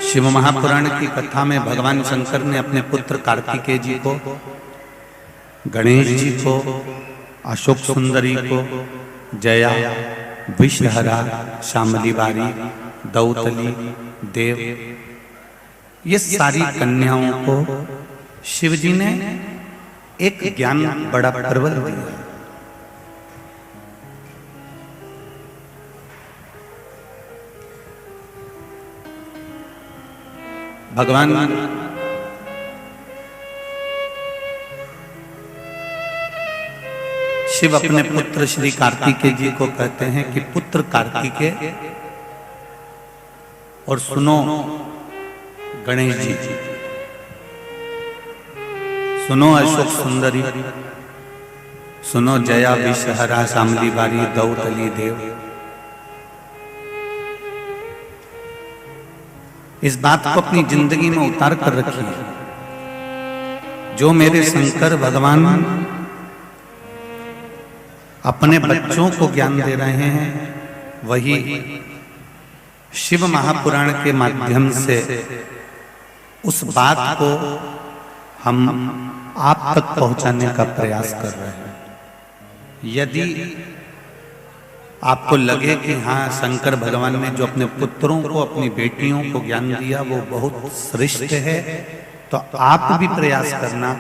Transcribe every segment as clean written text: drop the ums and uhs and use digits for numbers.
शिव महापुराण की कथा में भगवान शंकर ने अपने पुत्र कार्तिकेय जी को, गणेश जी को, अशोक सुंदरी को, जया, विषहरा, शामली बारी, दौतली, देव, ये सारी कन्याओं को शिव जी ने एक ज्ञान बड़ा प्रबल दिया। भगवान शिव अपने पुत्र श्री कार्तिकेय जी को कहते हैं कि पुत्र कार्तिकेय और सुनो गणेश जी, सुनो अशोक सुंदरी, सुनो जया, विषहरा, शामली बारी, दौतली, देव। इस बात को अपनी जिंदगी में उतार कर रखिए। जो मेरे शंकर भगवान अपने बच्चों को ज्ञान दे रहे हैं, वही शिव महापुराण के माध्यम से उस बात को हम आप तक पहुंचाने का प्रयास कर रहे हैं। यदि आपको लगे कि हाँ, शंकर भगवान ने जो अपने पुत्रों को, अपनी बेटियों को ज्ञान दिया वो बहुत श्रेष्ठ है, तो आप भी प्रयास करना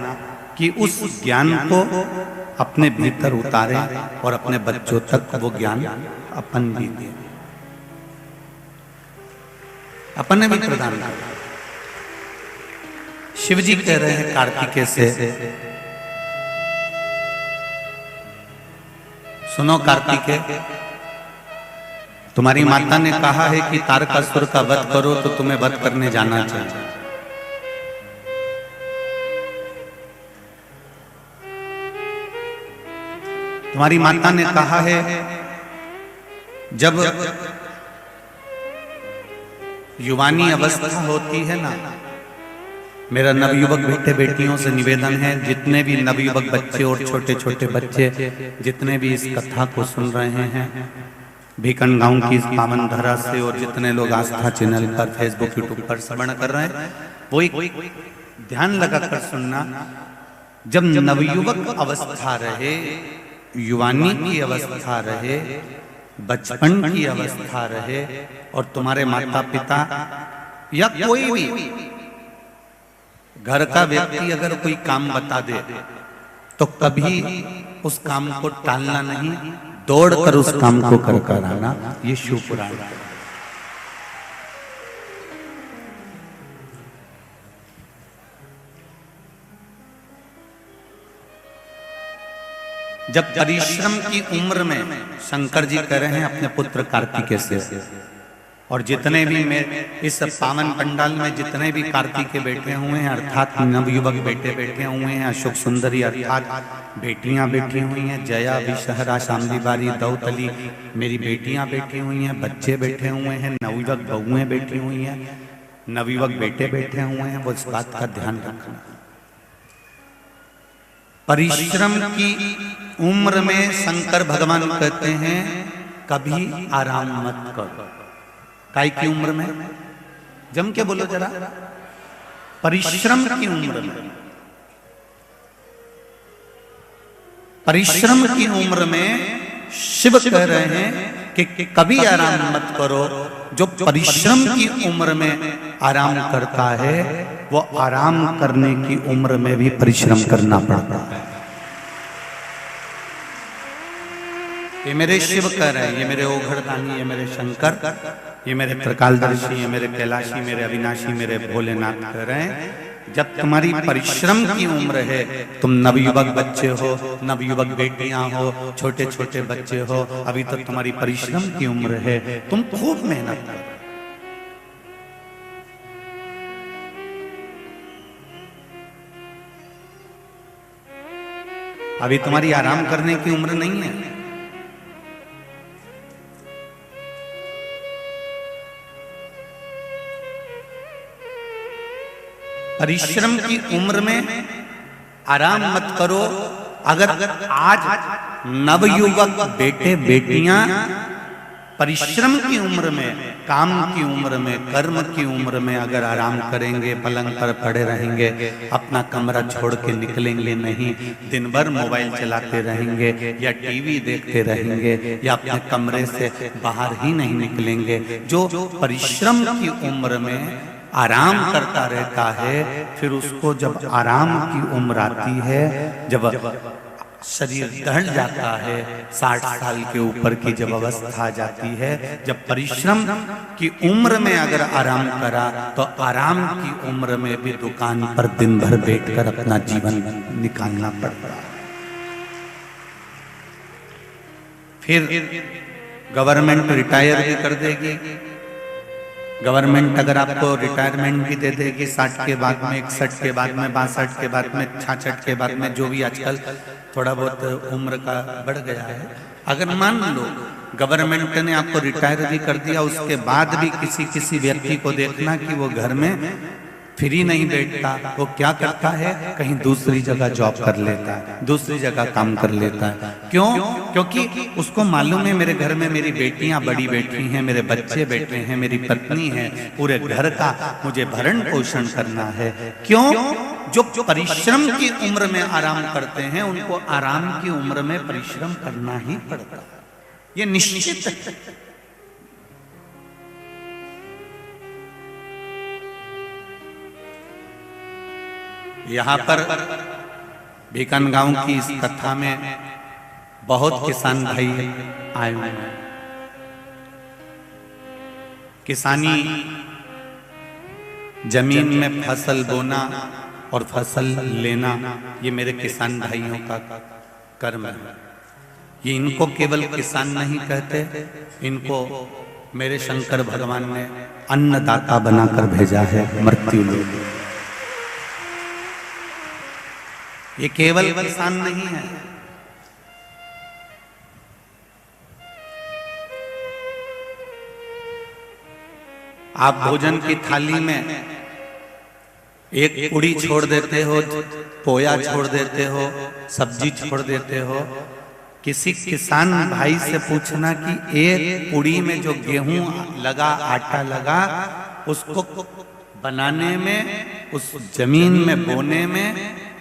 कि उस ज्ञान को अपने भीतर उतारें और अपने बच्चों तक वो ज्ञान अपन भी दें, अपन भी प्रदान करें। शिव जी कह रहे हैं कार्तिकेय से, सुनो कार्तिकेय, तुम्हारी माता ने कहा है कि तारकासुर का वध करो, तो तुम्हें वध करने जाना चाहिए। तुम्हारी माता ने कहा है जब युवानी अवस्था होती है ना, मेरा नवयुवक बेटे बेटियों से निवेदन है, जितने भी नवयुवक बच्चे और छोटे छोटे बच्चे जितने भी इस कथा को सुन रहे हैं भीकन गांव की इस पावन धरा से, और जितने लोग आस्था चैनल पर, फेसबुक, यूट्यूब पर श्रवण कर रहे हैं, वो एक ध्यान लगाकर सुनना। जब नवयुवक अवस्था रहे, युवानी की अवस्था रहे, बचपन की अवस्था रहे, और तुम्हारे माता पिता या कोई भी घर का व्यक्ति अगर कोई काम बता दे तो कभी उस काम को टालना नहीं, दौड़कर उस काम को कर आना। ये शिव पुराण है। जब परिश्रम की उम्र में शंकर जी कह रहे हैं अपने पुत्र कार्तिकेय से, और जितने भी इस पावन पंडाल में जितने भी कार्तिकेय बैठे हुए हैं, अर्थात नवयुवक बेटे बैठे हुए हैं, अशोक सुंदरी अर्थात बेटियां बैठी हुई हैं, जया, विषहरा, शामली बारी, दौतली मेरी बेटियां बैठी हुई हैं, बच्चे बैठे हुए हैं, नवयुवक बहुएं बैठी हुई हैं, नवयुवक बेटे बैठे हुए हैं, वो इस बात का ध्यान रखना। परिश्रम की उम्र में शंकर भगवान कहते हैं कभी आराम मत करो। काय की उम्र में? जम के बोलो जरा। परिश्रम की उम्र में, परिश्रम की उम्र में शिव कह रहे हैं कि कभी आराम मत करो। जो परिश्रम की उम्र में आराम करता है, वो आराम करने की उम्र में भी परिश्रम करना पड़ता है। ये मेरे शिव कह रहे हैं, ये मेरे ओघड़दानी, ये मेरे शंकर, ये मेरे त्रिकालदर्शी, ये मेरे कैलाशी, मेरे अविनाशी, मेरे भोलेनाथ कह रहे हैं, जब तुम्हारी परिश्रम की उम्र है, तुम नवयुवक बच्चे हो, नवयुवक बेटियां हो, छोटे छोटे बच्चे हो, अभी तक तुम्हारी परिश्रम की उम्र है, तुम खूब मेहनत करो। अभी तुम्हारी आराम करने की उम्र नहीं है। परिश्रम की उम्र में आराम मत करो। अगर आज नवयुवक बेटे बेटियां परिश्रम की उम्र में, काम की उम्र में, कर्म की उम्र में अगर आराम करेंगे, पलंग पर पड़े रहेंगे, अपना कमरा छोड़ के निकलेंगे नहीं, दिन भर मोबाइल चलाते रहेंगे या टीवी देखते रहेंगे या अपने कमरे से बाहर ही नहीं निकलेंगे, जो परिश्रम की उम्र में आराम करता रहता है, फिर उसको जब आराम की उम्र आती है, जब शरीर ढल जाता है, 60 साल के ऊपर की जब अवस्था आ जाती है, जब परिश्रम की उम्र में अगर आराम करा, तो आराम की उम्र में भी दुकान पर दिन भर बैठकर अपना जीवन निकालना पड़ता है। फिर गवर्नमेंट रिटायर भी कर देगी। गवर्नमेंट अगर आपको रिटायरमेंट भी दे देगी 60 के बाद में, 61 के बाद में, 62 के बाद में, 66 के बाद में, जो भी आजकल थोड़ा बहुत उम्र का बढ़ गया है, अगर मान लो गवर्नमेंट ने आपको रिटायर भी कर दिया, उसके बाद भी किसी व्यक्ति को देखना कि वो घर में फ्री नहीं बैठता, वो क्या करता है, कहीं दूसरी जगह जॉब कर लेता है, दूसरी जगह काम कर लेता है। क्यों? क्योंकि उसको मालूम है मेरे घर में मेरी बेटियां बड़ी बैठी हैं, मेरे बच्चे बैठे हैं, मेरी पत्नी है, पूरे घर का मुझे भरण पोषण करना है। क्यों? जो परिश्रम की उम्र में आराम करते हैं, उनको आराम की उम्र में परिश्रम करना ही पड़ता है, ये निश्चित है। यहाँ पर भीकन गांव की इस कथा में बहुत किसान भाई आए हुए हैं। किसानी जमीन में फसल बोना और फसल लेना, ये मेरे किसान भाइयों का कर्म है। ये इनको केवल किसान नहीं कहते, इनको मेरे शंकर भगवान ने अन्नदाता बनाकर भेजा है मृत्यु लोक। ये केवल किसान नहीं है, आप भोजन की थाली में एक पूड़ी छोड़ देते हो, पोया छोड़ देते हो, सब्जी छोड़ देते हो। किसी किसान भाई से पूछना कि एक पूड़ी में जो गेहूं लगा, आटा लगा, उसको बनाने में, उस जमीन में बोने में,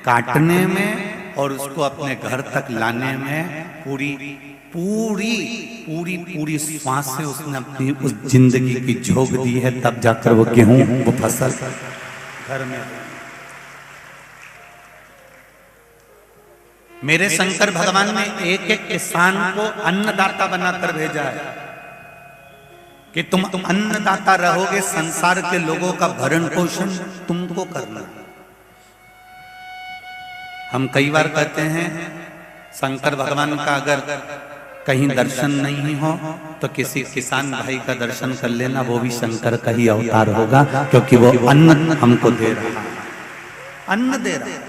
काटने में और उसको अपने घर तक लाने में पूरी पूरी पूरी पूरी श्वास से उसने अपनी उस जिंदगी की झोंक दी है, तब जाकर वो गेहूं, वो फसल घर में। मेरे शंकर भगवान ने एक एक किसान को अन्नदाता बनाकर भेजा है कि तुम अन्नदाता रहोगे, संसार के लोगों का भरण पोषण तुमको करना। हम कई बार कहते हैं शंकर भगवान का अगर कहीं दर्शन नहीं हो तो किसी किसान भाई का दर्शन कर लेना, वो भी शंकर का ही अवतार होगा, क्योंकि वो अन्न हमको दे रहा है, अन्न दे रहा है।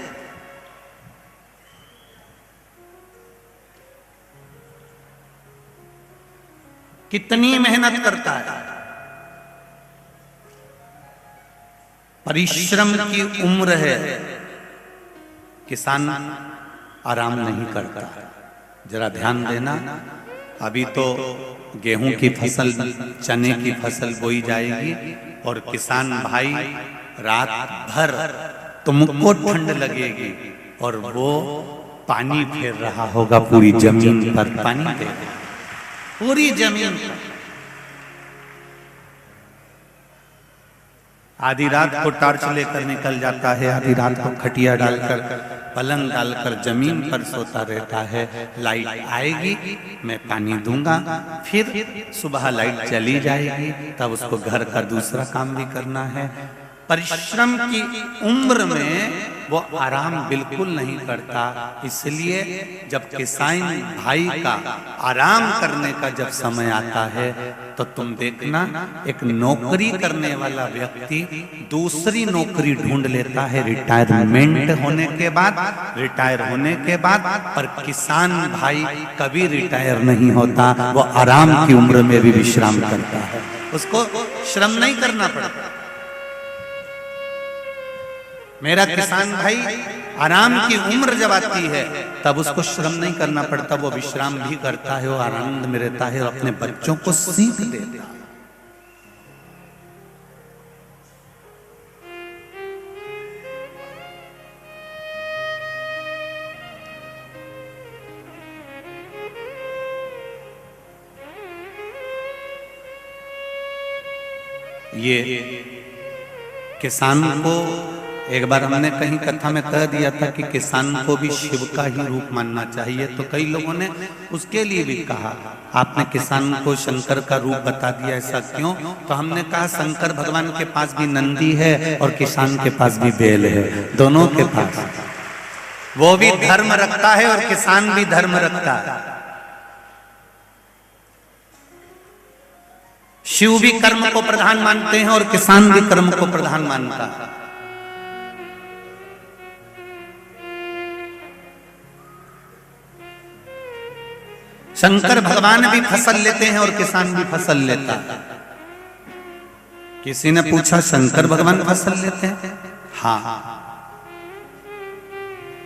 कितनी मेहनत करता है, परिश्रम की उम्र है, किसान आराम नहीं करता। जरा ध्यान देना, अभी तो गेहूं की फसल, चने की फसल बोई जाएगी और किसान भाई रात भर तुमको ठंड लगेगी और वो पानी फेर रहा होगा पूरी जमीन पर, पानी दे पूरी जमीन पर। आधी रात को टार्च लेकर निकल जाता है, आधी रात को खटिया डालकर, पलंग डालकर जमीन पर सोता रहता है। लाइट आएगी, मैं पानी दूंगा, फिर सुबह लाइट चली जाएगी, तब उसको घर का दूसरा काम भी करना है। परिश्रम की उम्र में वो आराम बिल्कुल नहीं करता। इसलिए जब किसान भाई का आराम करने का जब समय आता है तो तुम देखना, एक नौकरी करने वाला व्यक्ति दूसरी नौकरी ढूंढ लेता है रिटायरमेंट होने के बाद, रिटायर होने के बाद। पर किसान भाई कभी रिटायर नहीं होता, वो आराम की उम्र में भी विश्राम करता है, उसको श्रम नहीं करना पड़ता। मेरा किसान भाई आराम की उम्र जब आती है तब उसको श्रम नहीं करना पड़ता, वो विश्राम भी करता है, वो आनंद में रहता है और अपने बच्चों को सीख देता है। ये किसान को एक बार हमने कहीं कथा में कह दिया था कि किसान को भी शिव का ही रूप मानना चाहिए, तो कई लोगों ने उसके लिए भी कहा आपने किसान को शंकर का रूप बता दिया, ऐसा क्यों? तो हमने कहा शंकर भगवान के पास भी नंदी है और किसान के पास भी बैल है, दोनों के पास वो भी धर्म रखता है और किसान भी धर्म रखता है। शिव भी कर्म को प्रधान मानते हैं और किसान भी कर्म को प्रधान मानता है। शंकर भगवान भी फसल लेते हैं और किसान भी फसल लेता है। किसी ने पूछा शंकर भगवान फसल लेते हैं? हाँ।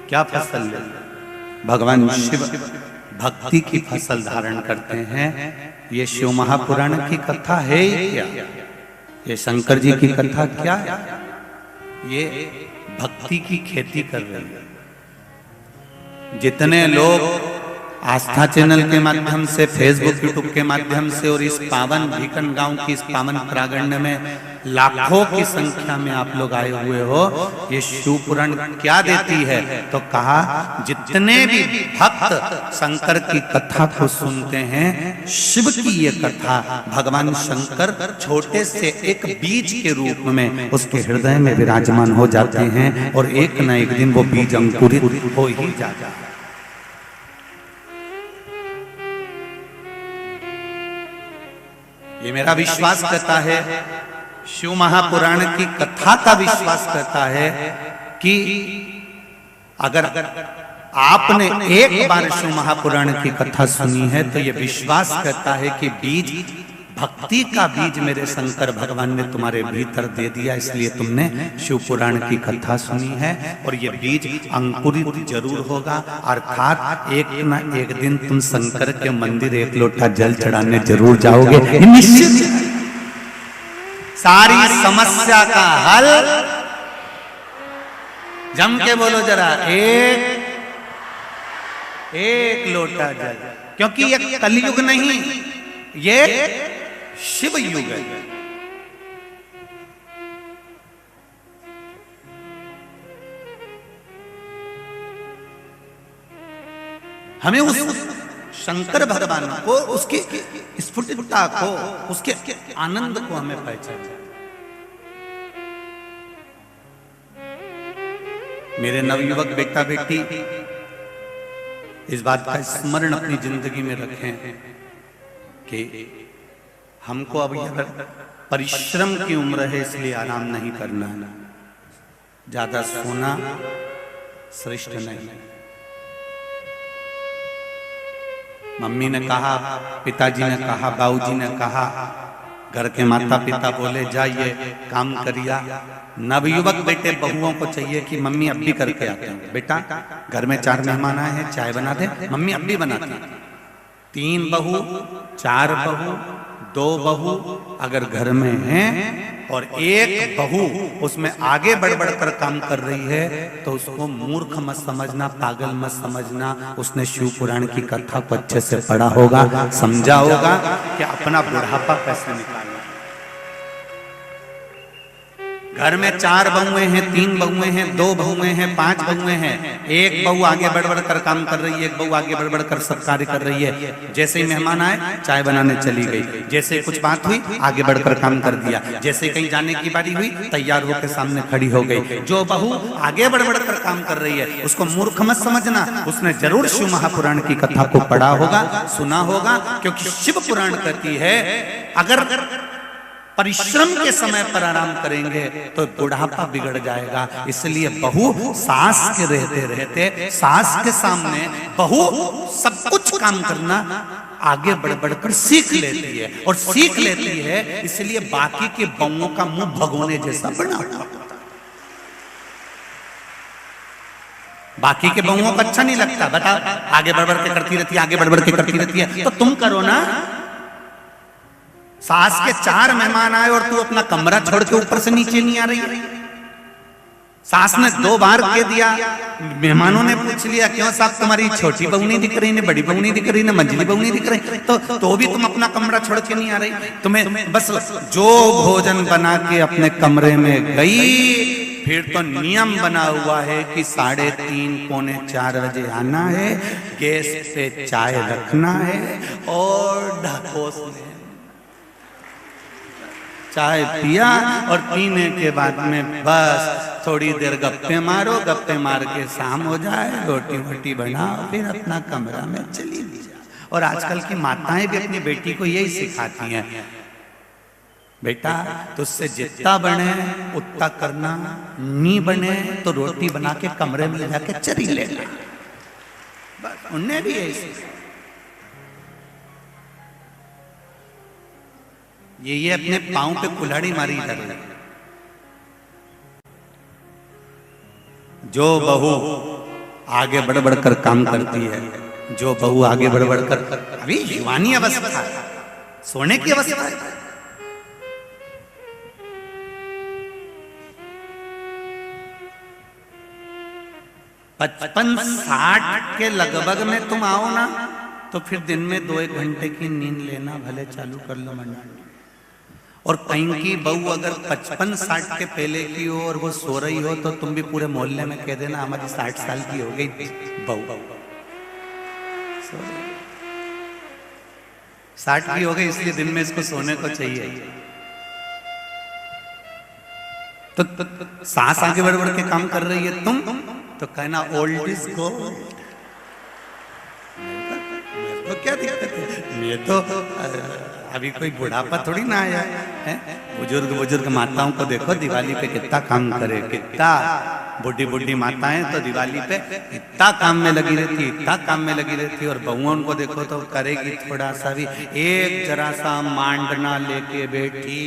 क्या फसल लेते हैं? भगवान शिव भक्ति की फसल धारण करते हैं। ये शिव महापुराण की कथा है क्या? ये शंकर जी की कथा क्या है? ये भक्ति की खेती कर रहे हैं। जितने लोग आस्था चैनल के माध्यम से, फेसबुक यूट्यूब के माध्यम से और इस पावन भीकन गांव की इस पावन प्रांगण में लाखों की संख्या में आप लोग आए हुए हो, ये शिव पुराण क्या देती है? तो कहा जितने भी भक्त शंकर की कथा को सुनते हैं, शिव की ये कथा, भगवान शंकर छोटे से एक बीज के रूप में उसके हृदय में विराजमान हो जाते हैं और एक न एक दिन वो बीज अंकुरित हो ही जाता है। ये मेरा विश्वास करता है, शिव महापुराण की कथा का विश्वास करता है कि अगर आपने एक बार शिव महापुराण की कथा सुनी है तो ये विश्वास करता है कि बीज, भक्ति का बीज मेरे शंकर भगवान ने तुम्हारे भीतर दे दिया, इसलिए तुमने शिव पुराण की कथा सुनी है और ये बीज अंकुरित जरूर होगा। अर्थात एक ना एक दिन तुम शंकर के मंदिर एक लोटा जल चढ़ाने जरूर जाओगे, निश्चित। सारी समस्या का हल, जम के बोलो जरा, एक लोटा जल, क्योंकि ये कलयुग नहीं, ये शिव युग है। हमें उस शंकर भगवान को, उसकी स्फुटता को, उसके आनंद को हमें पहचानना। मेरे नवयुवक बेटा बेटी इस बात का स्मरण अपनी जिंदगी में रखें कि हमको अब परिश्रम की उम्र है, इसलिए आराम नहीं करना है, ज्यादा सोना श्रेष्ठ नहीं। मम्मी ने कहा, पिताजी ने कहा, बाबूजी ने कहा, घर के माता पिता बोले जाइए काम करिया। नवयुवक बेटे बहुओं को चाहिए कि मम्मी अब भी करके आते हैं, बेटा घर में 4 मेहमान आए हैं, चाय बना दे, मम्मी अब भी बनाती है। 3 बहू, 4 बहू, 2 बहू अगर घर में हैं और एक बहू उसमें आगे बढ़ बढ़ कर काम कर रही है तो उसको मूर्ख मत समझना, पागल मत समझना। उसने शिव पुराण की कथा को अच्छे से पढ़ा होगा, समझा होगा कि अपना बुढ़ापा कैसे निकालना। घर में 4 बहुएं हैं, 3 बहुएं हैं, 2 बहुएं हैं, 5 बहुएं हैं, एक बहू आगे बढ़ बढ़ कर काम कर रही है, एक बहू आगे बढ़ बढ़ कर सब कार्य कर रही है। जैसे ही मेहमान आए चाय बनाने चली गई, जैसे कुछ बात हुई आगे बढ़कर काम कर दिया, जैसे कहीं जाने की बारी हुई तैयार होकर सामने खड़ी हो गई। जो बहू आगे बढ़ बढ़ कर काम कर रही है उसको मूर्ख मत समझना, उसने जरूर शिव महापुराण की कथा को पढ़ा होगा, सुना होगा, क्योंकि शिव पुराण कहती है अगर परिश्रम के समय पर आराम करेंगे तो बुढ़ापा बिगड़ जाएगा। इसलिए बहू सास के रहते रहते सास के सामने बहू सब कुछ काम करना आगे बढ़ बढ़कर सीख लेती है, और सीख लेती है इसलिए बाकी के बहुओं का मुंह भगोने जैसा बना हुआ। बाकी के बहुओं को अच्छा नहीं लगता, बता, आगे बढ़ बढ़ के करती रहती है, आगे बढ़ बढ़ के करती रहती है, तो तुम करो ना। सास के 4 मेहमान आए और तू अपना कमरा छोड़ के ऊपर से नीचे नहीं आ रही है। सास ने 2 बार कह दिया, मेहमानों ने पूछ लिया क्यों साहब तुम्हारी छोटी बहू नहीं दिख रही, ने बड़ी बहू नहीं दिख रही, ने मंझली बहू नहीं दिख रही, तो भी तुम अपना कमरा छोड़ के नहीं आ रही। तुम्हें बस जो भोजन बना के अपने कमरे में गई, फिर तो नियम बना हुआ है कि 3:30 पौने 4 बजे आना है, गैस पे चाय रखना है और ढकोस में चाय पिया और पीने के बाद में बस थोड़ी देर गप्पे मारो, गप्पे मार के शाम हो जाए, रोटी वोटी बनाओ, फिर अपना कमरा में चली जाओ। और आजकल की माताएं भी अपनी बेटी को यही सिखाती हैं, बेटा तुझसे जितना बने उतना करना, नहीं बने तो रोटी बना के कमरे में ले जाके चरी लेना। बस उन्हें भी यही सिखाया। ये अपने पांव पे कुल्हाड़ी मारी जा रही है। जो बहू आगे बढ़ बढ़ कर काम करती है, जो बहू आगे बढ़ बढ़ कर, अभी युवानी अवस्था है, सोने की अवस्था है, 55-60 के लगभग में तुम आओ ना, तो फिर दिन में 2-1 घंटे की नींद लेना भले चालू कर लो मंडली। और कहीं की बहू अगर 55-60 के पहले की हो और वो सो रही हो, तो तुम भी पूरे मोहल्ले में कह देना हमारी 60 साल की हो गई बहू, 60 की हो गई, इसलिए दिन में इसको सोने को चाहिए। तो सांस आगे बढ़ बढ़ के काम कर रही है तुम, तो कहना ओल्ड इज गोल्ड। तो क्या दिक्कत है, ये तो अभी कोई बुढ़ापा थोड़ी ना आया है। बुजुर्ग माताओं को देखो दिवाली पे कितना काम करे, कितना बुढ़ी माताएं तो दिवाली पे इतना काम में लगी रहती, इतना काम में लगी रहती, और बहुओं को देखो तो करेगी थोड़ा सा भी, एक जरा सा मांडना लेके बैठी,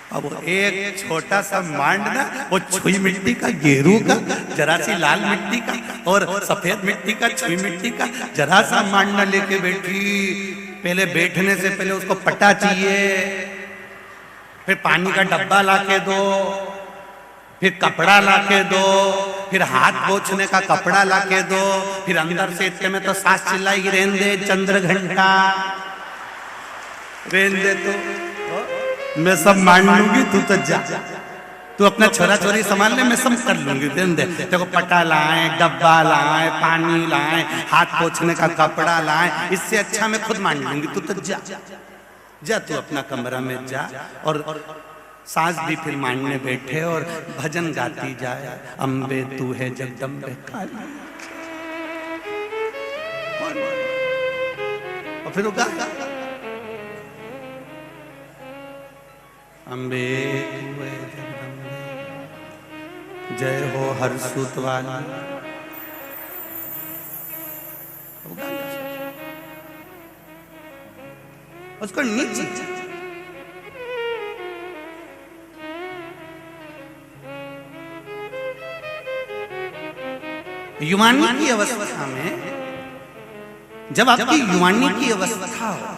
अब एक छोटा सा मांडना, वो छुई मिट्टी का, गेरू का, जरा सी लाल मिट्टी का और सफेद मिट्टी का, छुई मिट्टी का जरा सा मांडना लेके बैठी। पहले बैठने से पहले उसको पटा चाहिए, फिर पानी का डब्बा लाके दो, फिर कपड़ा लाके दो, फिर हाथ पोंछने का कपड़ा लाके दो, फिर अंदर से इतने में तो सास चिल्लाई, रेन दे चंद्र घंटा, रेन दे, तो मैं सब मान लूंगी, तू तो जा, तू अपना छोरा छोरी संभाल ले, मैं सब कर लूंगी, दे देखो पटा लाए, डब्बा लाए, पानी लाए, हाथ पोंछने का कपड़ा लाए, इससे अच्छा मैं खुद मान लूंगी, तू तो जा जा, तू अपना कमरा में जा। और सास भी फिर मानने बैठे और भजन गाती जाए, अम्बे तू है जगदम्बे काली, और फिर वो गा, अम्बे तू है जगदम्बे, जय हो हर सूत वाली, उसको नीचे युवानी की अवस्था में, जब आपकी युवानी की अवस्था हो,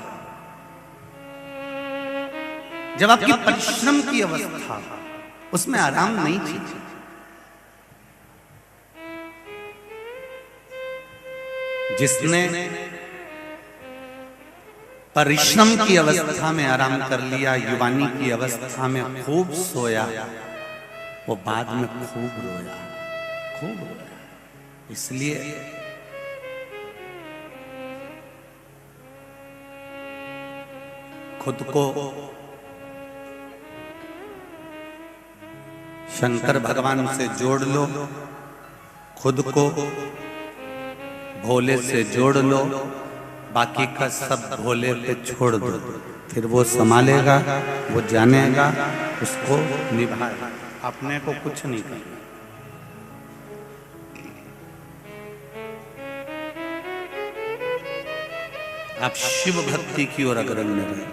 जब आपकी परिश्रम की अवस्था हो, उसमें आराम नहीं चाहिए। जिसने परिश्रम की अवस्था में आराम कर लिया, युवानी की अवस्था में खूब सोया, वो बाद में खूब रोया, खूब रोया। इसलिए खुद को शंकर भगवान से जोड़ लो, खुद को भोले से जोड़ लो, बाकी का सब भोले पे छोड़ दो, फिर वो संभालेगा, वो जानेगा, उसको निभाएगा, अपने को कुछ नहीं करना। आप शिव भक्ति की ओर अग्रसर रहे।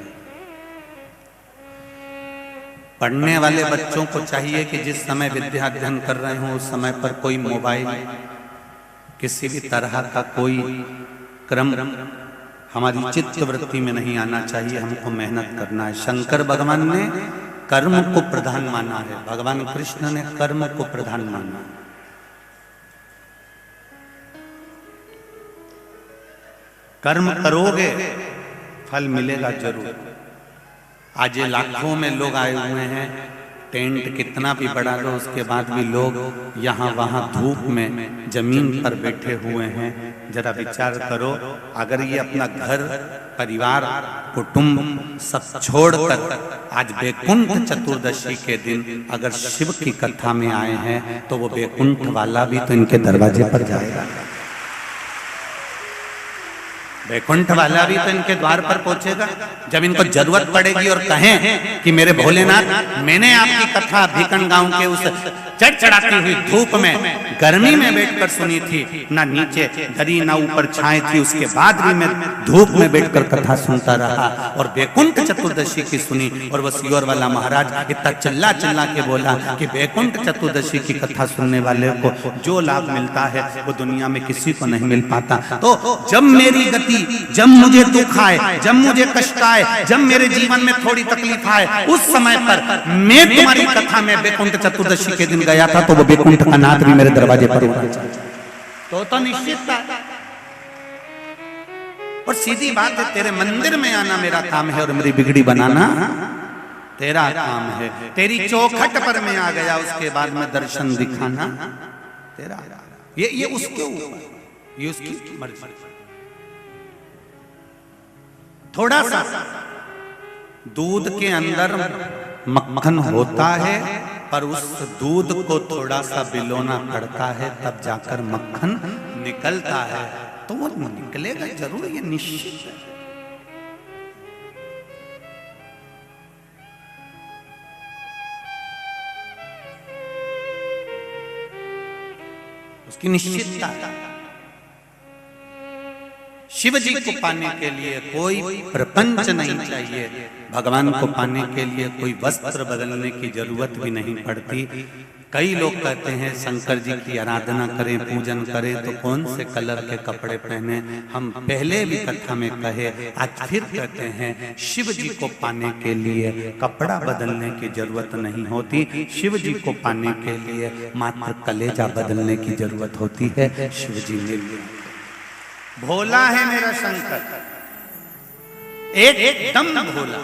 पढ़ने वाले बच्चों को चाहिए कि जिस समय विद्या अध्ययन कर रहे हो उस समय पर कोई मोबाइल, किसी भी तरह का कोई क्रम हमारी चित्त वृत्ति में नहीं आना चाहिए। हमको मेहनत करना है। शंकर भगवान ने कर्म को प्रधान माना है, भगवान कृष्ण ने कर्म को प्रधान माना है। कर्म करोगे फल मिलेगा जरूर। आज ये लाखों में लोग आए हुए हैं, टेंट कितना भी बड़ा लो उसके बाद भी लोग यहाँ वहाँ धूप में जमीन पर बैठे हुए हैं। जरा विचार करो, अगर ये अपना घर परिवार कुटुंब सब छोड़कर आज वैकुंठ चतुर्दशी के दिन अगर शिव की कथा में आए हैं तो वो वैकुंठ वाला भी तो इनके दरवाजे पर जाएगा, वैकुंठ वाला भी तो इनके द्वार पर पहुंचेगा। जब इनको जरूरत पड़ेगी और कहें कि मेरे भोलेनाथ, मैंने आपकी कथा भीकन गांव के उस चढ़चढ़ाती हुई धूप में गर्मी में बैठकर सुनी थी, ना नीचे दरी ना ऊपर छाए थी, उसके बाद भी मैं धूप में बैठकर कथा सुनता रहा और वैकुंठ चतुर्दशी की सुनी। और वो सियोर वाला महाराज इतना चिल्ला चिल्ला के बोला कि वैकुंठ चतुर्दशी की कथा सुनने वाले को जो लाभ मिलता है वो दुनिया में किसी को नहीं मिल पाता। तो जब मेरी गति, जब मुझे दुख आए, जब मुझे कष्ट आए, जब मेरे जीवन में थोड़ी तकलीफ आए, उस समय पर मैं तुम्हारी कथा में वैकुंठ चतुर्दशी के दिन गया था तो वो वैकुंठ का नाथ भी मेरे दरवाजे पर होना चाहिए। तो निश्चित था। और सीधी बात है, तेरे मंदिर में आना मेरा काम है और मेरी बिगड़ी बनाना तेरा काम है। तेरी चौखट पर मैं आ गया, उसके बाद में दर्शन दिखाना तेरा। ये उसके ऊपर, ये उसकी मर्जी। थोड़ा सा दूध के अंदर मक्खन होता है, पर उस दूध को थोड़ा सा बिलोना पड़ता है, तब जाकर मक्खन निकलता है। तो वो निकलेगा जरूर, ये निश्चित है। उसकी निश्चितता। शिव जी को पाने के लिए कोई प्रपंच नहीं चाहिए, भगवान को पाने के लिए कोई वस्त्र बदलने की जरूरत भी नहीं पड़ती। कई लोग कहते हैं शंकर जी की आराधना करें, पूजन करें तो कौन से कलर के कपड़े पहने। हम पहले भी कथा में कहे, आज फिर कहते हैं, शिव जी को पाने के लिए कपड़ा बदलने की जरूरत नहीं होती। शिव जी को पाने के लिए मात्र कलेजा बदलने की जरूरत होती है। शिव जी मिल गए। भोला है मेरा शंकर, एकदम भोला,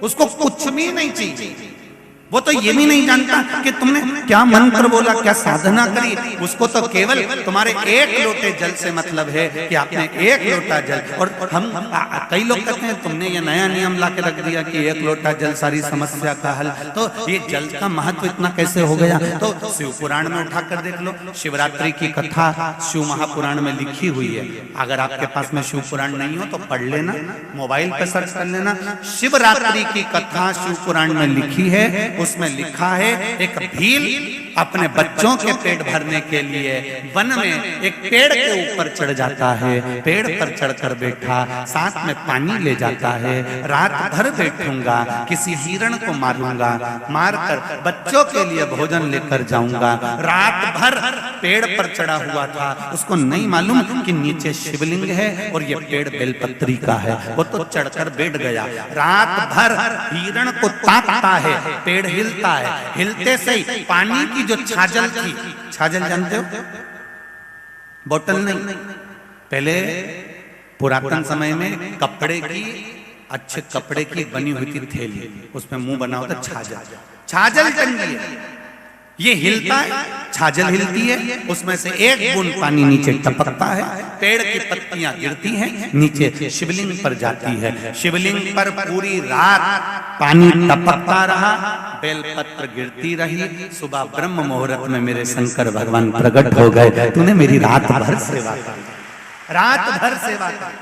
उसको कुछ भी नहीं चाहिए। वो तो ये भी नहीं जानता कि तुमने क्या मंत्र बोला, क्या साधना करी। उसको तो केवल तुम्हारे एक लोटे जल से मतलब है कि आपने एक लोटा जल। और हम कई लोग कहते हैं तुमने ये नया नियम ला के रख दिया कि एक लोटा जल सारी समस्या का हल। तो ये जल का महत्व इतना कैसे हो गया? तो शिव पुराण में उठाकर देख लो, शिवरात्रि की कथा शिव महापुराण में लिखी हुई है। अगर आपके पास में शिव पुराण नहीं हो तो पढ़ लेना, मोबाइल पे सर्च कर लेना। शिवरात्रि की कथा शिव पुराण में लिखी है। उसमें लिखा है, एक भील अपने बच्चों के पेट भरने के लिए वन में एक पेड़ के ऊपर चढ़ जाता है। पेड़ पर चढ़कर बैठा, साथ में पानी ले जाता है। रात भर बैठूंगा, किसी हिरण को मारूंगा, मारकर बच्चों के लिए भोजन लेकर जाऊंगा। रात भर पेड़ पर चढ़ा हुआ था, उसको नहीं मालूम कि नीचे शिवलिंग है और ये पेड़ बेलपत्री का है। वो तो चढ़कर बैठ गया। रात भर हिरण को ताकता है, पेड़ हिलता है, हिलते से ही पानी की जो छाजल थी, छाजल जानते हो, बोतल नहीं, पहले पुरातन समय में कपड़े की, अच्छे कपड़े की बनी हुई थी थैली, उसमें मुंह बना होता छाजल, छाजल टंगी है। ये हिलता है, छाजल हिलती है, उसमें से एक बूंद पानी नीचे टपकता है, पेड़ की पत्तियां गिरती हैं, नीचे शिवलिंग पर जाती है। शिवलिंग पर पूरी रात पानी टपकता रहा, बेलपत्र गिरती रही। सुबह ब्रह्म मुहूर्त में मेरे शंकर भगवान प्रकट हो गए। तूने मेरी रात भर सेवा की, रात भर सेवा की।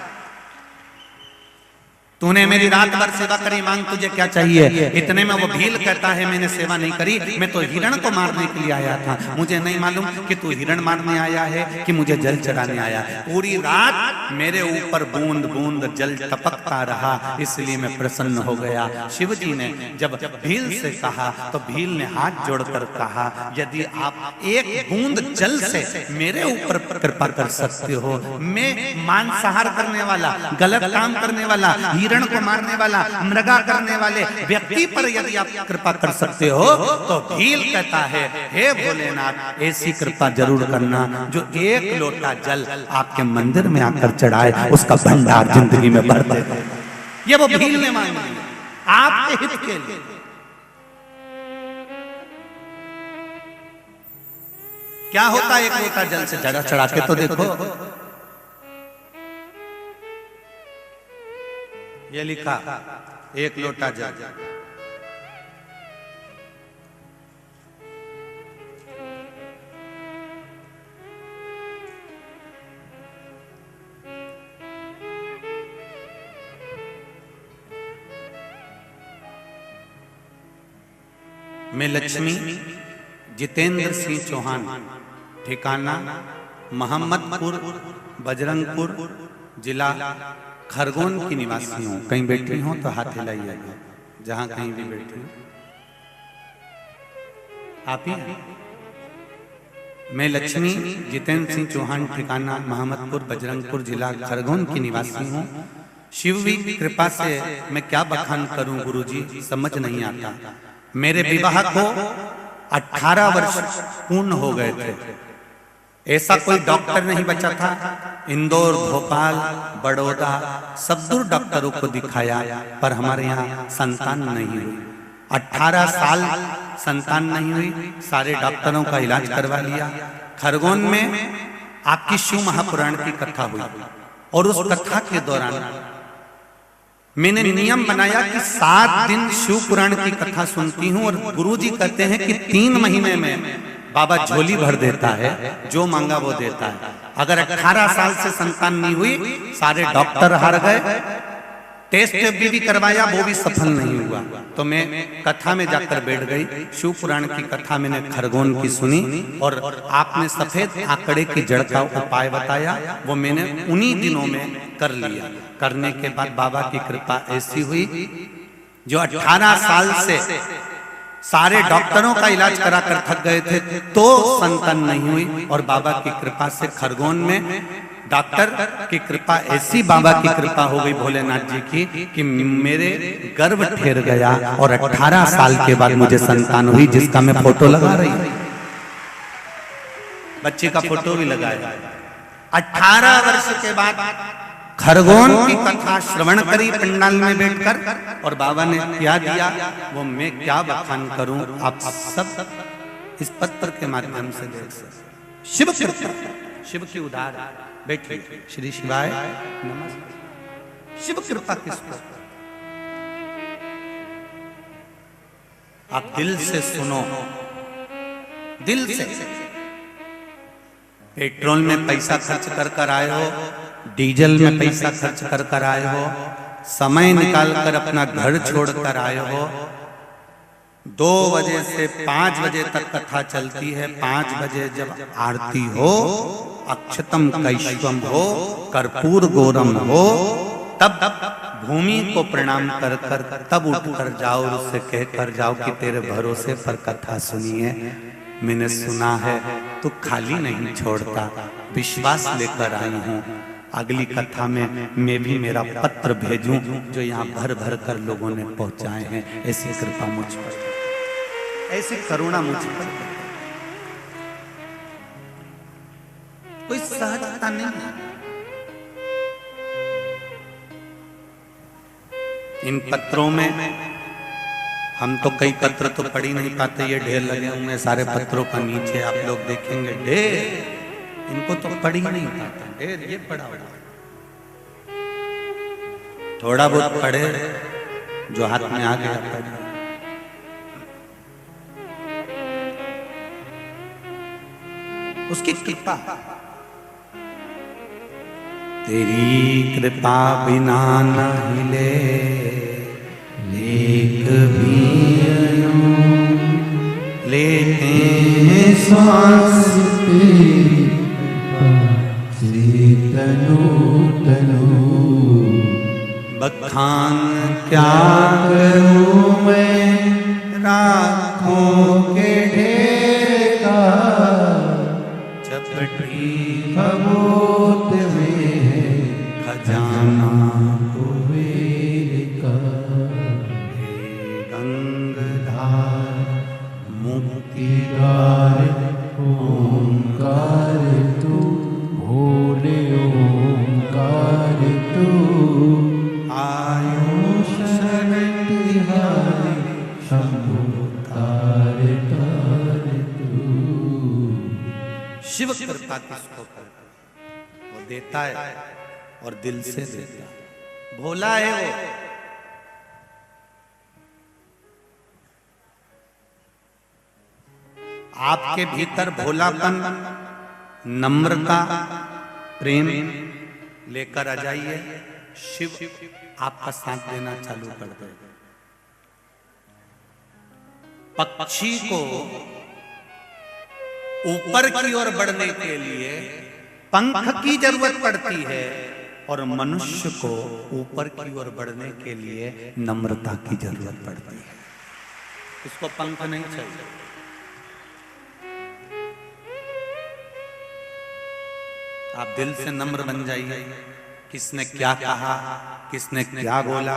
तूने मेरी रात भर सेवा करी, मांग तुझे क्या चाहिए। इतने में वो भील कहता है मैंने सेवा नहीं करी, मैं तो हिरण को मारने के लिए आया था, मुझे नहीं मालूम कि तू हिरण मारने आया है कि मुझे जल चढ़ाने आया। पूरी रात मेरे ऊपर बूंद बूंद जल टपकता रहा, इसलिए मैं प्रसन्न हो गया। शिव जी ने जब भील से कहा तो भील ने हाथ जोड़कर कहा, यदि आप एक बूंद जल से मेरे ऊपर कृपा कर सकते हो, मैं मांसाहार करने वाला, गलत काम करने वाला, हिरण को मारने वाला, मृगा करने वाले व्यक्ति पर यदि आप कृपा कर सकते हो, तो भील कहता है हे भोलेनाथ ऐसी कृपा जरूर करना जो एक लोटा जल आपके मंदिर में आकर चढ़ाए, उसका भंडार जिंदगी में भर दे। ये वो भील ने मांग लिया आपके हित के लिए। क्या होता है एक लोटा जल से जड़ा चढ़ा के, तो देखो ये लिखा एक लोटा जल। मैं लक्ष्मी जितेंद्र सिंह चौहान, ठिकाना मोहम्मदपुर बजरंगपुर, जिला खरगोन की निवासी हूँ। कहीं बैठी हो तो हाथ हिलाइएगा, जहां कहीं भी बैठी हो आप ही। मैं लक्ष्मी जितेंद्र सिंह चौहान, ठिकाना मोहम्मदपुर बजरंगपुर, जिला खरगोन की निवासी हूँ। शिव की कृपा से मैं क्या बखान करूं गुरुजी, समझ नहीं आता। मेरे विवाह को 18 वर्ष पूर्ण हो गए थे। ऐसा कोई डॉक्टर नहीं बचा था। इंदौर, भोपाल, बड़ौदा सब दूर डॉक्टरों को दिखाया, पर हमारे यहाँ संतान नहीं हुई। 18 साल संतान नहीं हुई, सारे डॉक्टरों का इलाज करवा लिया। खरगोन में आपकी शिव महापुराण की कथा हुई, और उस कथा के दौरान मैंने नियम बनाया कि 7 दिन शिव पुराण की कथा सुनती हूँ, और गुरुजी कहते हैं कि 3 महीने में बाबा झोली भर देता है, जो मांगा वो देता है। अगर 18 साल से संतान नहीं हुई, सारे डॉक्टर हार गए, टेस्ट भी करवाया, वो भी सफल नहीं हुआ, तो मैं कथा में जाकर बैठ गई। शिव पुराण की कथा मैंने खरगोन की सुनी, और आपने सफेद आंकड़े की जड़ का उपाय बताया, वो मैंने उन्हीं दिनों में कर लिया। करने के बाद बाबा की कृपा ऐसी हुई, जो 18 साल से सारे डॉक्टरों का इलाज कराकर थक गए थे, तो संतान नहीं हुई, और बाबा की कृपा से खरगोन में डॉक्टर की कृपा ऐसी, बाबा की कृपा हो गई भोलेनाथ जी की, कि मेरे गर्भ ठहर गया, और 18 साल के बाद मुझे संतान हुई, जिसका मैं फोटो लगा रही हूं। बच्चे का फोटो भी लगाया। 18 वर्ष के बाद खरगोन की कथा श्रवण करी पंडाल में बैठकर, और बाबा ने क्या दिया वो मैं क्या बखान करूं, आप सब इस पत्र के माध्यम से देख सकते। शिव कृपा, शिव की उदार। बैठिए, श्री शिवाय नमस्कार। शिव कृपा किसको, आप दिल से सुनो, दिल से। पेट्रोल में पैसा खर्च कर आए हो, डीजल में पैसा खर्च कर आए हो, समय निकाल कर अपना घर छोड़ कर आए हो। 2 बजे से 5 बजे तक कथा चलती है। 5 बजे जब आरती हो, अक्षतम कैश्वम हो, कर्पूर गौरम हो, तब भूमि को प्रणाम कर कर तब उठ कर जाओ, और उससे कह कर जाओ कि तेरे भरोसे पर कथा सुनी है, मैंने सुना है, तू खाली नहीं छोड़ता, विश्वास लेकर आई हूँ। अगली कथा में मैं भी मेरा पत्र भेजूं, जो यहाँ भर भर कर लोगों ने पहुंचाए हैं। ऐसी कृपा मुझ पर, ऐसी करुणा मुझ पर, कोई सहजता नहीं है। इन पत्रों में हम तो कई पत्र तो पढ़ ही नहीं पाते, ये ढेर लगे हुए हैं सारे पत्रों का। नीचे आप लोग देखेंगे ढेर, इनको तो पढ़ ही नहीं पाते। ढेर ये पढ़ा हुआ, थोड़ा बहुत पढ़े, जो हाथ में आ गया पढ़े। उसकी कृपा, तेरी कृपा बिना न हिले एक भी लेते हैं सांस तेरी से तनु तनु बखान क्या करूं मैं राखों के ढेर का चपटी खबोत में है खजाना कुबेर का हे गंगाधार मुक्ति द्वार ओंकार तू भोले ओंकार तू आयो शरण तिहारी शंभु तार तार तू। शिव कृपा किसको करता है? वो देता है और दिल से देता है। भोला है वो। आपके भीतर भोलापन, नम्रता, प्रेम लेकर आ जाइए, शिव आपका साथ देना चालू कर देगा। पक्षी को ऊपर की ओर बढ़ने के लिए पंख की जरूरत पड़ती है और मनुष्य को ऊपर की ओर बढ़ने के लिए नम्रता की जरूरत पड़ती है। उसको पंख नहीं चाहिए। आप दिल से नम्र बन जाइए। किसने क्या कहा, किसने क्या बोला,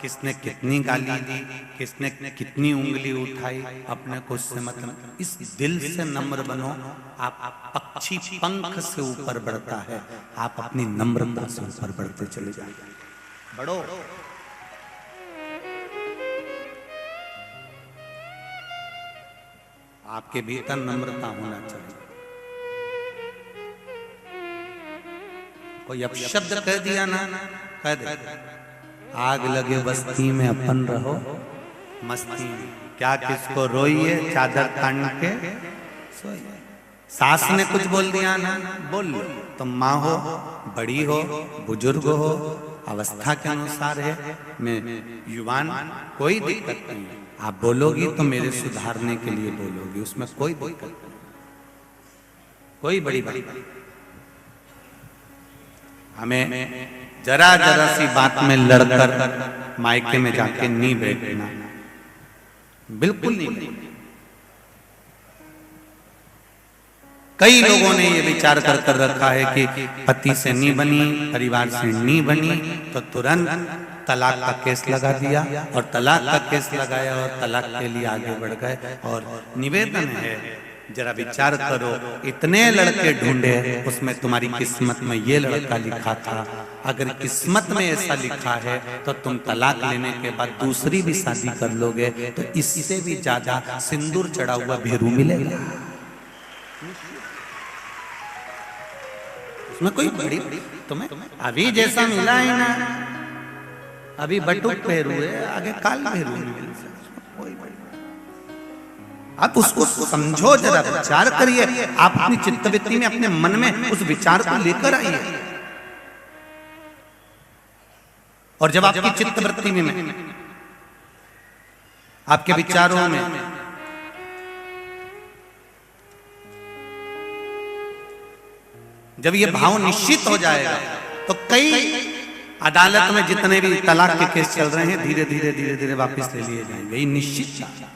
किसने कितनी गाली दी, किसने कितनी उंगली उठाई, अपने को उससे मतलब, इस दिल से नम्र बनो। आप पक्षी पंख से ऊपर बढ़ता है, आप अपनी नम्रता से ऊपर बढ़ते चले जाइए। बढ़ो। आपके भीतर नम्रता होना चाहिए। कोई अपशब्द कह दिया ना, कह दे आग लगे बस्ती में अपन रहो मस्ती में, क्या किसको रोइए चादर तान के सोइए। सास ने कुछ बोल दिया ना, बोल लो। तुम माँ हो, बड़ी हो, बुजुर्ग हो, अवस्था के अनुसार है, मैं युवान, कोई दिक्कत नहीं। आप बोलोगी तो मेरे सुधारने के लिए बोलोगी, उसमें कोई दिक्कत नहीं, कोई बड़ी बड़ी। हमें जरा जरा सी बात में लड़कर मायके में जाके नहीं बैठना, बिल्कुल नहीं। कई लोगों ने ये विचार कर रखा है कि पति से नहीं बनी, परिवार से नहीं बनी, तो तुरंत तलाक का केस लगा दिया और तलाक का केस लगाया और तलाक के लिए आगे बढ़ गए। और निवेदन है, जरा विचार करो, इतने लड़के ढूंढे, उसमें तुम्हारी किस्मत में ये लड़का लिखा था। अगर किस्मत में ऐसा लिखा है तो तुम तलाक लेने के बाद दूसरी भी शादी कर लोगे तो इससे भी ज्यादा सिंदूर चढ़ा हुआ भेरू मिलेगा। उसमें कोई बड़ी तुम्हें अभी जैसा मिला है ना, अभी बटुक भेरू है, आगे काल भेरू मिलेगा। आप उसको समझो, जरा विचार करिए। आप अपनी चित्तवृत्ति में, अपने मन में उस विचार को लेकर आइए। और जब आपकी चित्तवृत्ति में, आपके विचारों में जब ये भाव निश्चित हो जाएगा तो कई अदालत में जितने भी तलाक के केस चल रहे हैं धीरे धीरे धीरे धीरे वापस ले लिए जाएंगे। ये निश्चित।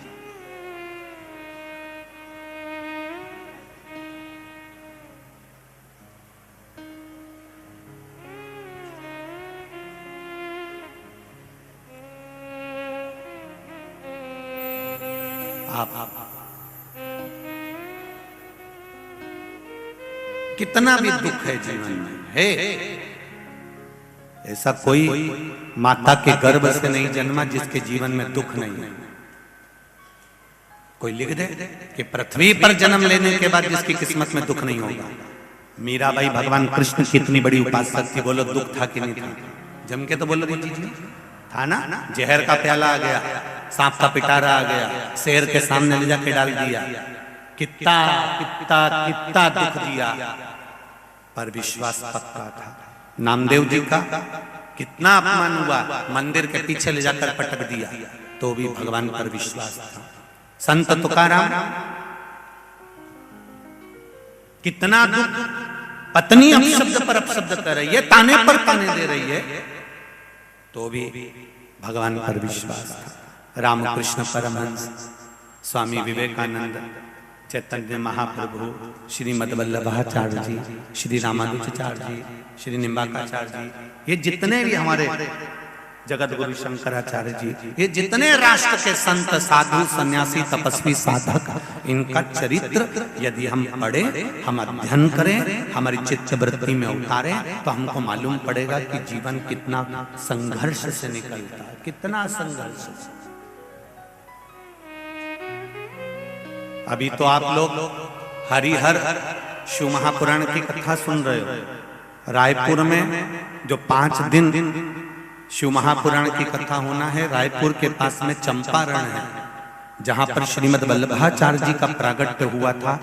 आप कितना भी दुख है जीवन में है, ऐसा कोई माता के गर्भ से नहीं जन्मा जिसके जीवन में दुख नहीं है। कोई लिख दे कि पृथ्वी पर जन्म लेने के बाद जिसकी किस्मत में दुख नहीं होगा। मीराबाई भगवान कृष्ण की इतनी बड़ी उपासक थी, बोलो दुख था कि नहीं था? जम के तो बोलो जी था ना। जहर का प्याला आ गया, सांप का पिटारा आ गया, शेर के सामने ले जाके डाल दिया, कितना कितना कितना दुख दिया, पर विश्वास पक्का था। नामदेव जी का कितना अपमान हुआ, मंदिर के पीछे ले जाकर पटक दिया, तो भी भगवान पर विश्वास था। संत तुकाराम कितना दुख, पत्नी अपशब्द पर अपशब्द कर रही है, ताने पर ताने दे रही है, तो भी भगवान पर विश्वास था। रामकृष्ण परमहंस, स्वामी विवेकानंद, चैतन्य महाप्रभु, श्रीमद वल्लभाचार्य जी, श्री रामानुजाचार्य जी, श्री निम्बाकाचार्य जी, ये जितने भी हमारे जगत गुरु शंकराचार्य जी, ये जितने राष्ट्र के संत, साधु, सन्यासी, तपस्वी, साधक, इनका चरित्र यदि हम पढ़े, हम अध्ययन करें, हमारी चित्त वृत्ति में उतारें, तो हमको मालूम पड़ेगा कि जीवन कितना संघर्ष से निकलता है, कितना संघर्ष से। अभी तो आप लोग हरिहर शिव महापुराण की कथा सुन रहे हो। रायपुर में जो 5 दिन शिव महापुराण की कथा होना है, रायपुर के पास में चंपारण है, जहां पर श्रीमद वल्लभाचार्य जी का प्रागट्य हुआ था।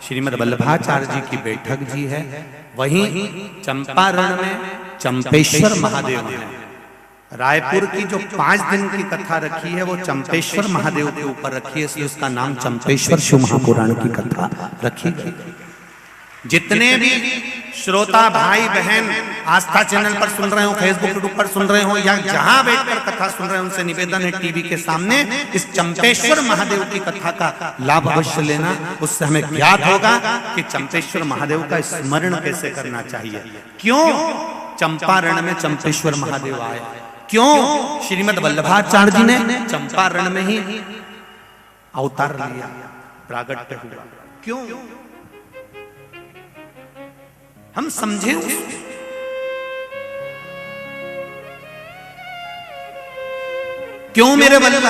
श्रीमद वल्लभाचार्य जी की बैठक जी है, वहीं चंपारण में चंपेश्वर महादेव है। रायपुर की जो 5 दिन की कथा रखी है, वो चंपेश्वर महादेव के ऊपर रखी है, इसलिए उसका नाम चंपेश्वर शिव महापुराण की कथा रखी गई। जितने भी श्रोता भाई बहन आस्था चैनल पर सुन रहे हो, फेसबुक पर सुन रहे हो, या जहां बैठकर कथा सुन रहे हो, उनसे निवेदन है टीवी के सामने इस चंपेश्वर महादेव की कथा का लाभ अवश्य लेना। उससे हमें ज्ञात होगा कि चंपेश्वर महादेव का स्मरण कैसे करना चाहिए, क्यों चंपारण में चंपेश्वर महादेव आए, क्यों श्रीमद वल्लभाचार्य जी ने चंपारण में ही अवतार लिया, प्रागट्य हुआ, क्यों हम समझे। क्यों मेरे वल्लभ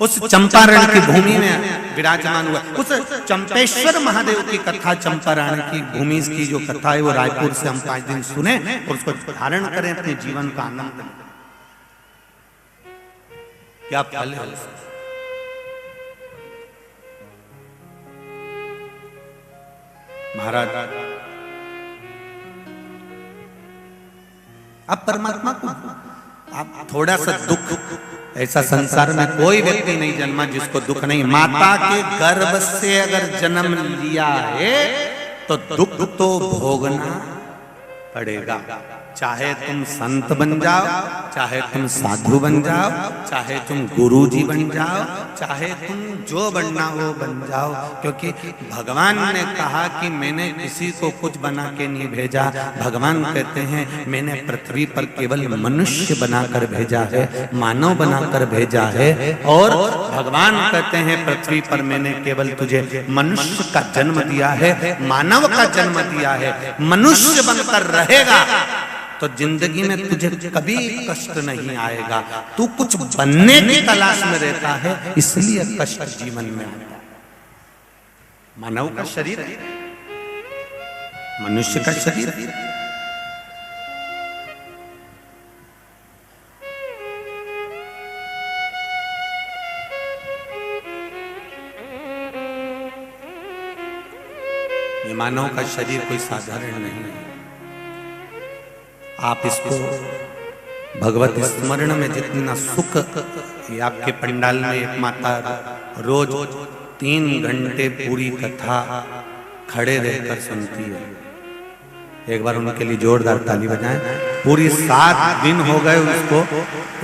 उस चंपारण की भूमि में विराजमान हुआ। उस चंपेश्वर महादेव की कथा, चंपारण की भूमि की जो कथा है, वो रायपुर से हम 5 दिन सुने और उसको धारण करें, अपने जीवन का आनंद लें। क्या फल है। महाराज अब परमात्मा को आप थोड़ा सा दुख, ऐसा संसार में कोई व्यक्ति नहीं जन्मा जिसको दुख नहीं। माता के गर्भ से अगर जन्म लिया है तो दुख तो भोगना पड़ेगा, चाहे तुम संत बन जाओ, चाहे तुम साधु बन जाओ, चाहे तुम गुरुजी बन जाओ, चाहे तुम जो बनना हो बन जाओ, क्योंकि भगवान ने कहा कि मैंने किसी को कुछ बना के नहीं भेजा। भगवान कहते हैं मैंने पृथ्वी पर केवल मनुष्य बनाकर भेजा है, मानव बनाकर भेजा है। और भगवान कहते हैं पृथ्वी पर मैंने केवल तुझे मनुष्य का जन्म दिया है, मानव का जन्म दिया है। मनुष्य बनकर रहेगा तो जिंदगी में तुझे कभी कष्ट नहीं आएगा। तू कुछ बनने की तलाश में रहता है, इसलिए कष्ट जीवन में आता है। मानव का शरीर है, मनुष्य का शरीर है। ये मानव का शरीर कोई साधारण नहीं है। आप इसको भगवत स्मरण में जितना सुख, आपके पंडाल में एक माता रोज 3 घंटे पूरी कथा खड़े रहकर सुनती है। एक बार उनके लिए जोरदार ताली बजाएं। पूरी 7 दिन हो गए उसको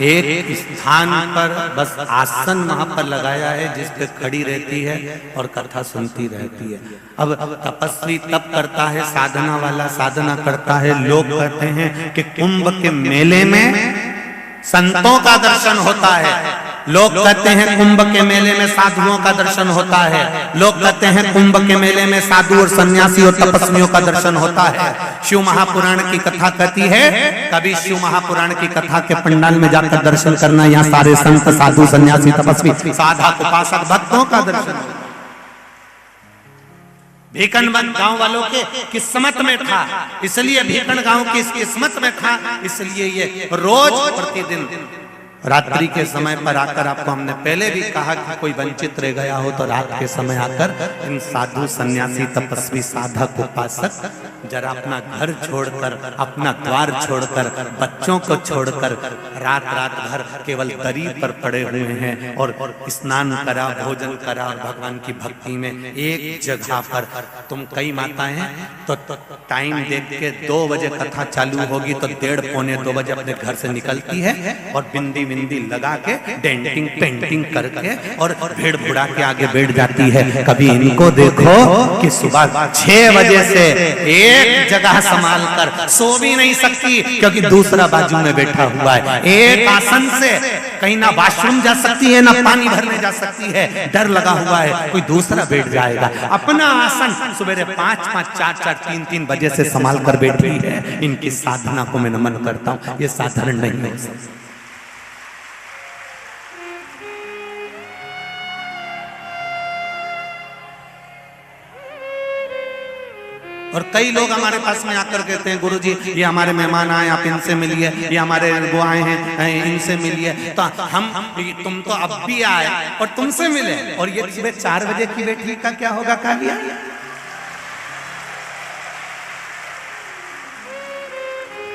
एक स्थान पर बस आसन वहां पर लगाया है, जिस पे खड़ी रहती है और कथा सुनती रहती है। अब तपस्वी तप करता है, साधना वाला साधना करता है। लोग कहते हैं कि कुंभ के मेले में संतों का दर्शन होता है, लोग कहते हैं कुंभ के मेले में साधुओं का दर्शन होता है, लोग कहते हैं कुंभ के मेले में साधु और सन्यासी और तपस्वियों का दर्शन होता है। शिव महापुराण की कथा कहती है कभी शिव महापुराण की कथा के पंडाल में जाकर दर्शन करना, यहाँ सारे संत साधु सन्यासी तपस्वी साधक उपासक भक्तों का दर्शन। भीकनवन गांव वालों के किस्मत में था, इसलिए भीकन गांव की किस्मत में था, इसलिए ये रोज प्रतिदिन रात्रि के समय पर आकर, आपको हमने पहले भी कहा कि कोई वंचित रह गया हो तो रात के समय आकर इन साधु सन्यासी तपस्वी साधक उपासक जरा अपना घर छोड़कर, अपना द्वार छोड़कर, बच्चों को छोड़कर रात रात भर केवल दरी पर पड़े हुए हैं और स्नान करा, भोजन करा और भगवान की भक्ति में एक जगह पर। तुम कई माताएं हैं तो टाइम देख के 2 बजे कथा चालू होगी तो 1:30 पौने 2 बजे अपने घर से निकलती है और बिंदी बिंदी लगा के डेंटिंग पेंटिंग करके और भीड़ भुड़ा के आगे बैठ जाती है। कभी इनको देखो कि सुबह 6 बजे से एक जगह संभाल कर सो भी नहीं सकती क्योंकि दूसरा बाजू में बैठा हुआ है। एक आसन से कहीं ना वॉशरूम जा सकती है ना पानी भरने जा सकती है, डर लगा हुआ है कोई दूसरा बैठ जाएगा। अपना आसन सवेरे 5-5, 4-4, 3-3 बजे से संभाल कर बैठी है। इनकी साधना को मैं नमन करता हूं, ये साधारण नहीं है। और कई लोग हमारे पास में आकर कहते हैं गुरुजी ये हमारे मेहमान आए, आप इनसे मिलिए, ये हमारे वो आए हैं इनसे मिलिए। तो हम तुम तो अब भी आए और तुमसे मिले और ये सुबह 4 बजे की बैठी का क्या होगा कालिया?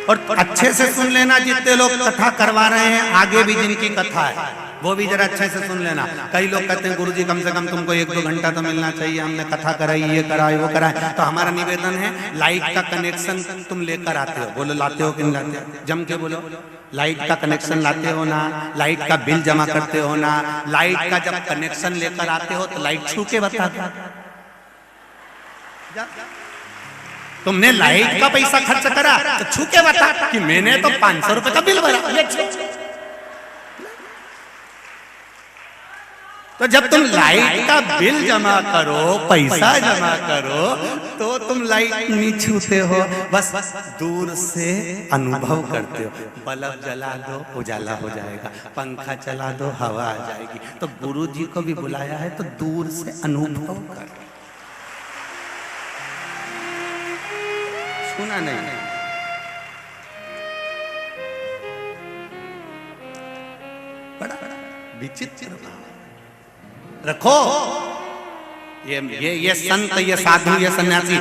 और अच्छे से सुन लेना, जितने लोग कथा करवा रहे हैं आगे भी जिनकी कथा है वो भी जरा अच्छे से सुन लेना। कई लोग कहते हैं गुरुजी कम से कम तुमको 1-2 घंटा तो मिलना चाहिए, हमने कथा कराई, ये कराई वो कराई। तो हमारा निवेदन है लाइट का कनेक्शन तुम लेकर आते हो, बोलो लाते हो कि नहीं लाते हो? जम के बोलो, लाइट का कनेक्शन लाते हो ना? लाइट का बिल जमा करते हो ना? लाइट का जब कनेक्शन लेकर आते हो तो लाइट छू के बता दो। तुमने लाइट का पैसा खर्च करा तो छू के बता कि मैंने तो 500 रुपए का बिल भरा। तो जब तुम लाइट का बिल जमा करो, पैसा जमा करो, तो तुम लाइट नहीं छूते हो, बस दूर से अनुभव करते हो। बल्ब जला दो उजाला हो जाएगा, पंखा चला दो हवा आ जाएगी। तो गुरु जी को भी बुलाया है तो दूर से अनुभव कर, सुना नहीं। बड़ा विचित्र रखो ये संत, ये साधु, ये सन्यासी।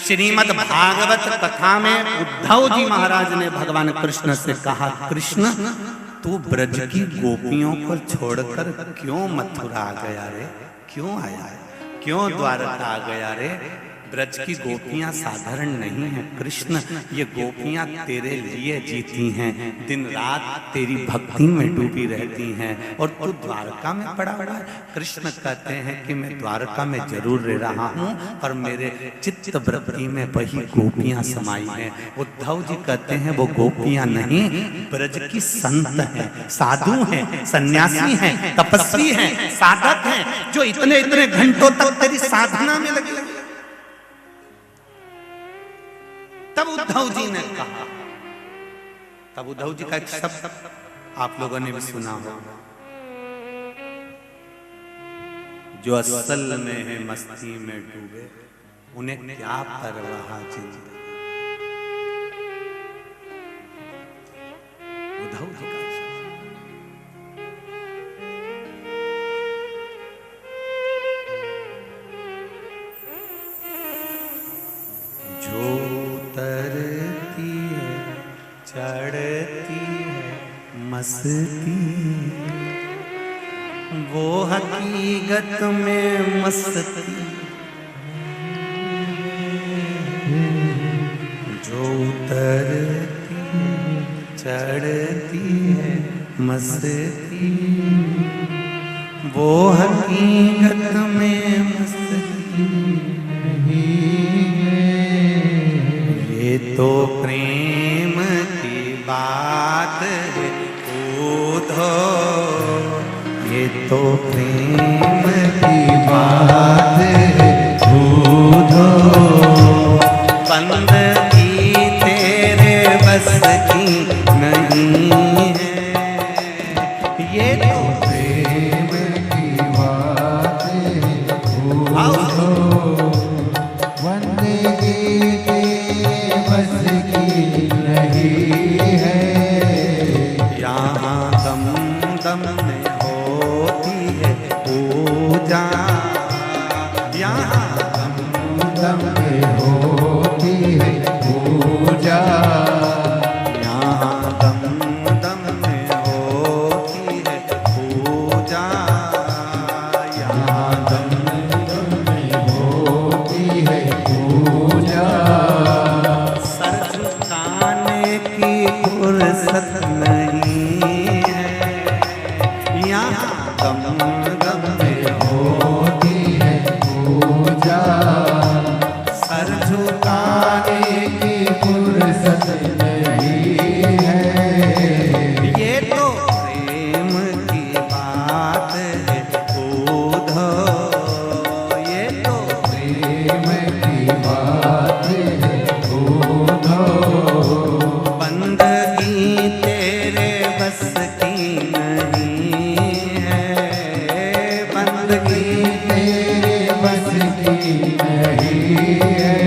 श्रीमद् भागवत कथा में उद्धव जी महाराज ने भगवान कृष्ण से कहा, कृष्ण तू ब्रज की गोपियों को छोड़कर क्यों मथुरा आ गया रे? क्यों आया? क्यों द्वारका आ गया रे? ब्रज की गोपियां साधारण नहीं हैं कृष्ण, ये गोपियां तेरे लिए जीती हैं, दिन रात तेरी भक्ति में डूबी रहती हैं और तू द्वारका में पड़ा हुआ है। कृष्ण कहते हैं कि मैं द्वारका में जरूर रह रहा हूँ और मेरे चित्त वृत्ति में वही गोपियां समाई हैं। उद्धव जी कहते हैं वो गोपियां नहीं, ब्रज की संत हैं, साधु हैं, सन्यासी हैं, तपस्वी हैं, साधक हैं, जो इतने इतने घंटों तक तेरी साधना में लगे। तब उद्धव जी ने कहा, तब उद्धव जी का एक शब्द आप लोगों ने भी सुना हो, जो असल में है मस्ती में डूबे उन्हें क्या परवाह जिंदगी। उद्धव जी का उतरती है चढ़ती है मस्ती, वो हकीकत में मस्ती, जो उतरती चढ़ती है मस्ती, वो हकीकत में मस्ती। ये तो प्रेम की बात है उद्धव, ये तो प्रेम की बात है उद्धव, बंदगी तेरे बस की नहीं है। ये तो प्रेम की बात है उद्धव, बंदगी बस की नहीं है। यहाँ दम दम में होती है पूजा, यहाँ दम दम में होती है पूजा, यहाँ दम दम में होती है पूजा, यहाँ दम दम में होती है पूजा। सर झुकाने की फुर्सत नहीं है, यहाँ दम दम में होती है पूजा, सर झुकाने की फुर्सत नहीं है। ये तो प्रेम की बात है उधो, ये तो प्रेम की बात है उधो, बंदगी तेरे बस की नहीं है, बंदगी तेरे बस की नहीं है।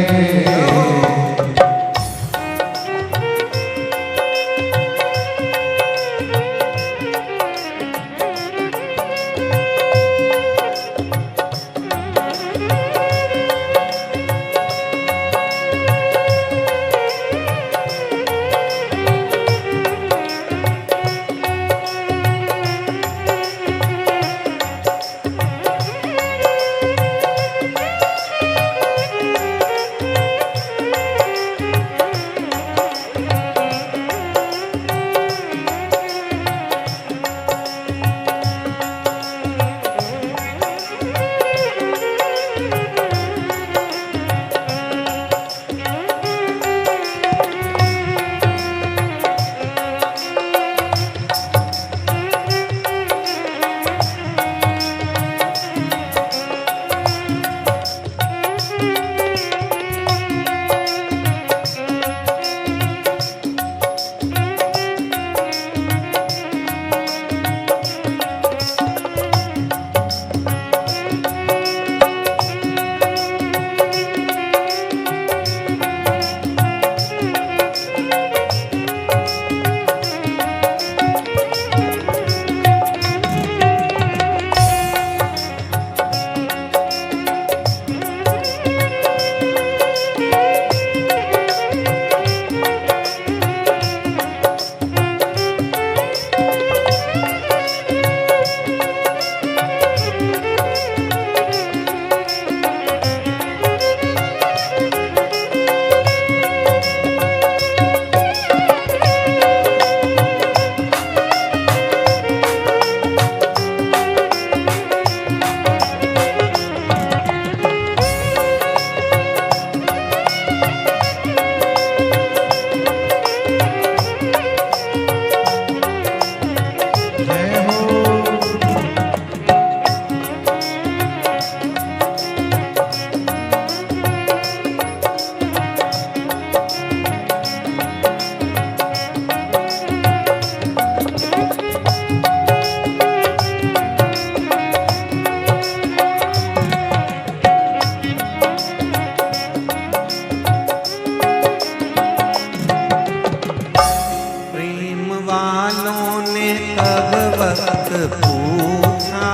वक्त पूछा,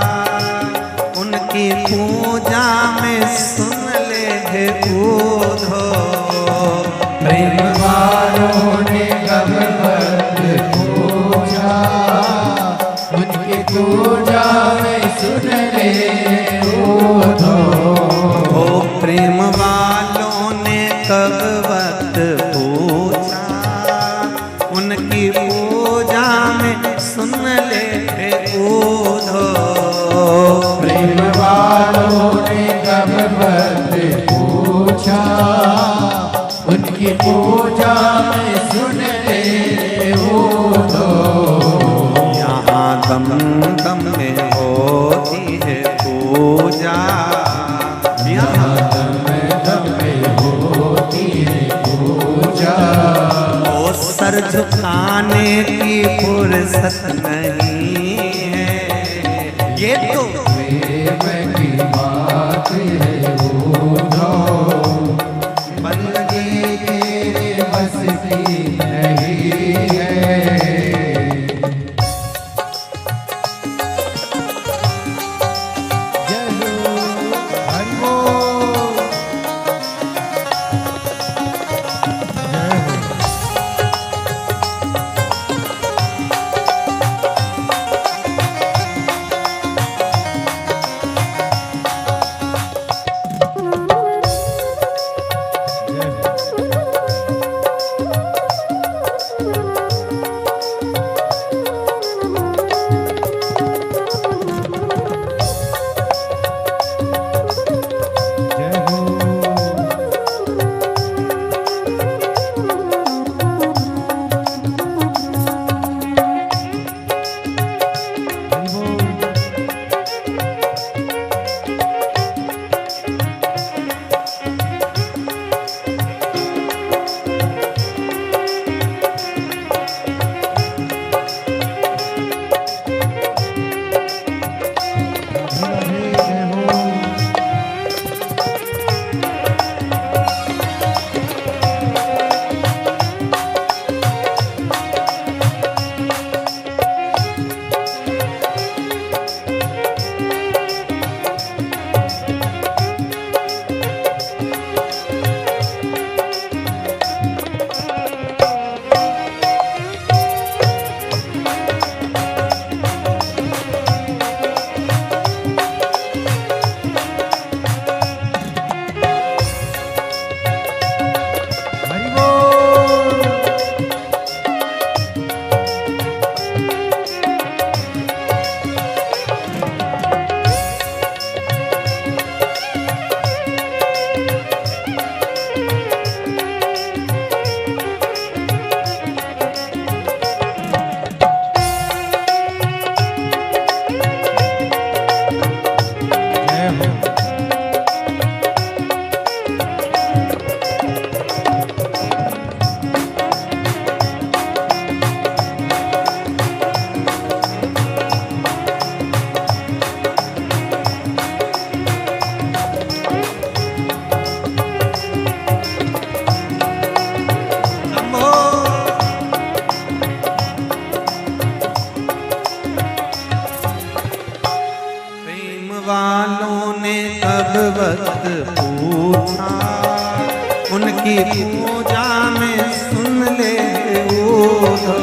उनकी पूजा में सुन ले हे उधो। प्रेम वालों ने कब वक्त पूछा, उनकी पूजा में सुन ले उधो। ओ प्रेम वालों ने कब वक्त पूछा, उनकी पूजा में सुन ले हे उधो। प्रेम वालों ने कब वक्त पूछा, उनकी पूजा में सुन ले उधो। यहाँ दम दम में होती है पूजा, यहाँ दम दम में होती है पूजा। ओ सर झुकाने की फुर्सत नहीं है, ये तो प्रेम की बात है उधो। बंदगी तेरे बस की नहीं है। वालों ने कब वक्त पूछा, उनकी पूजा में सुन ले उधो।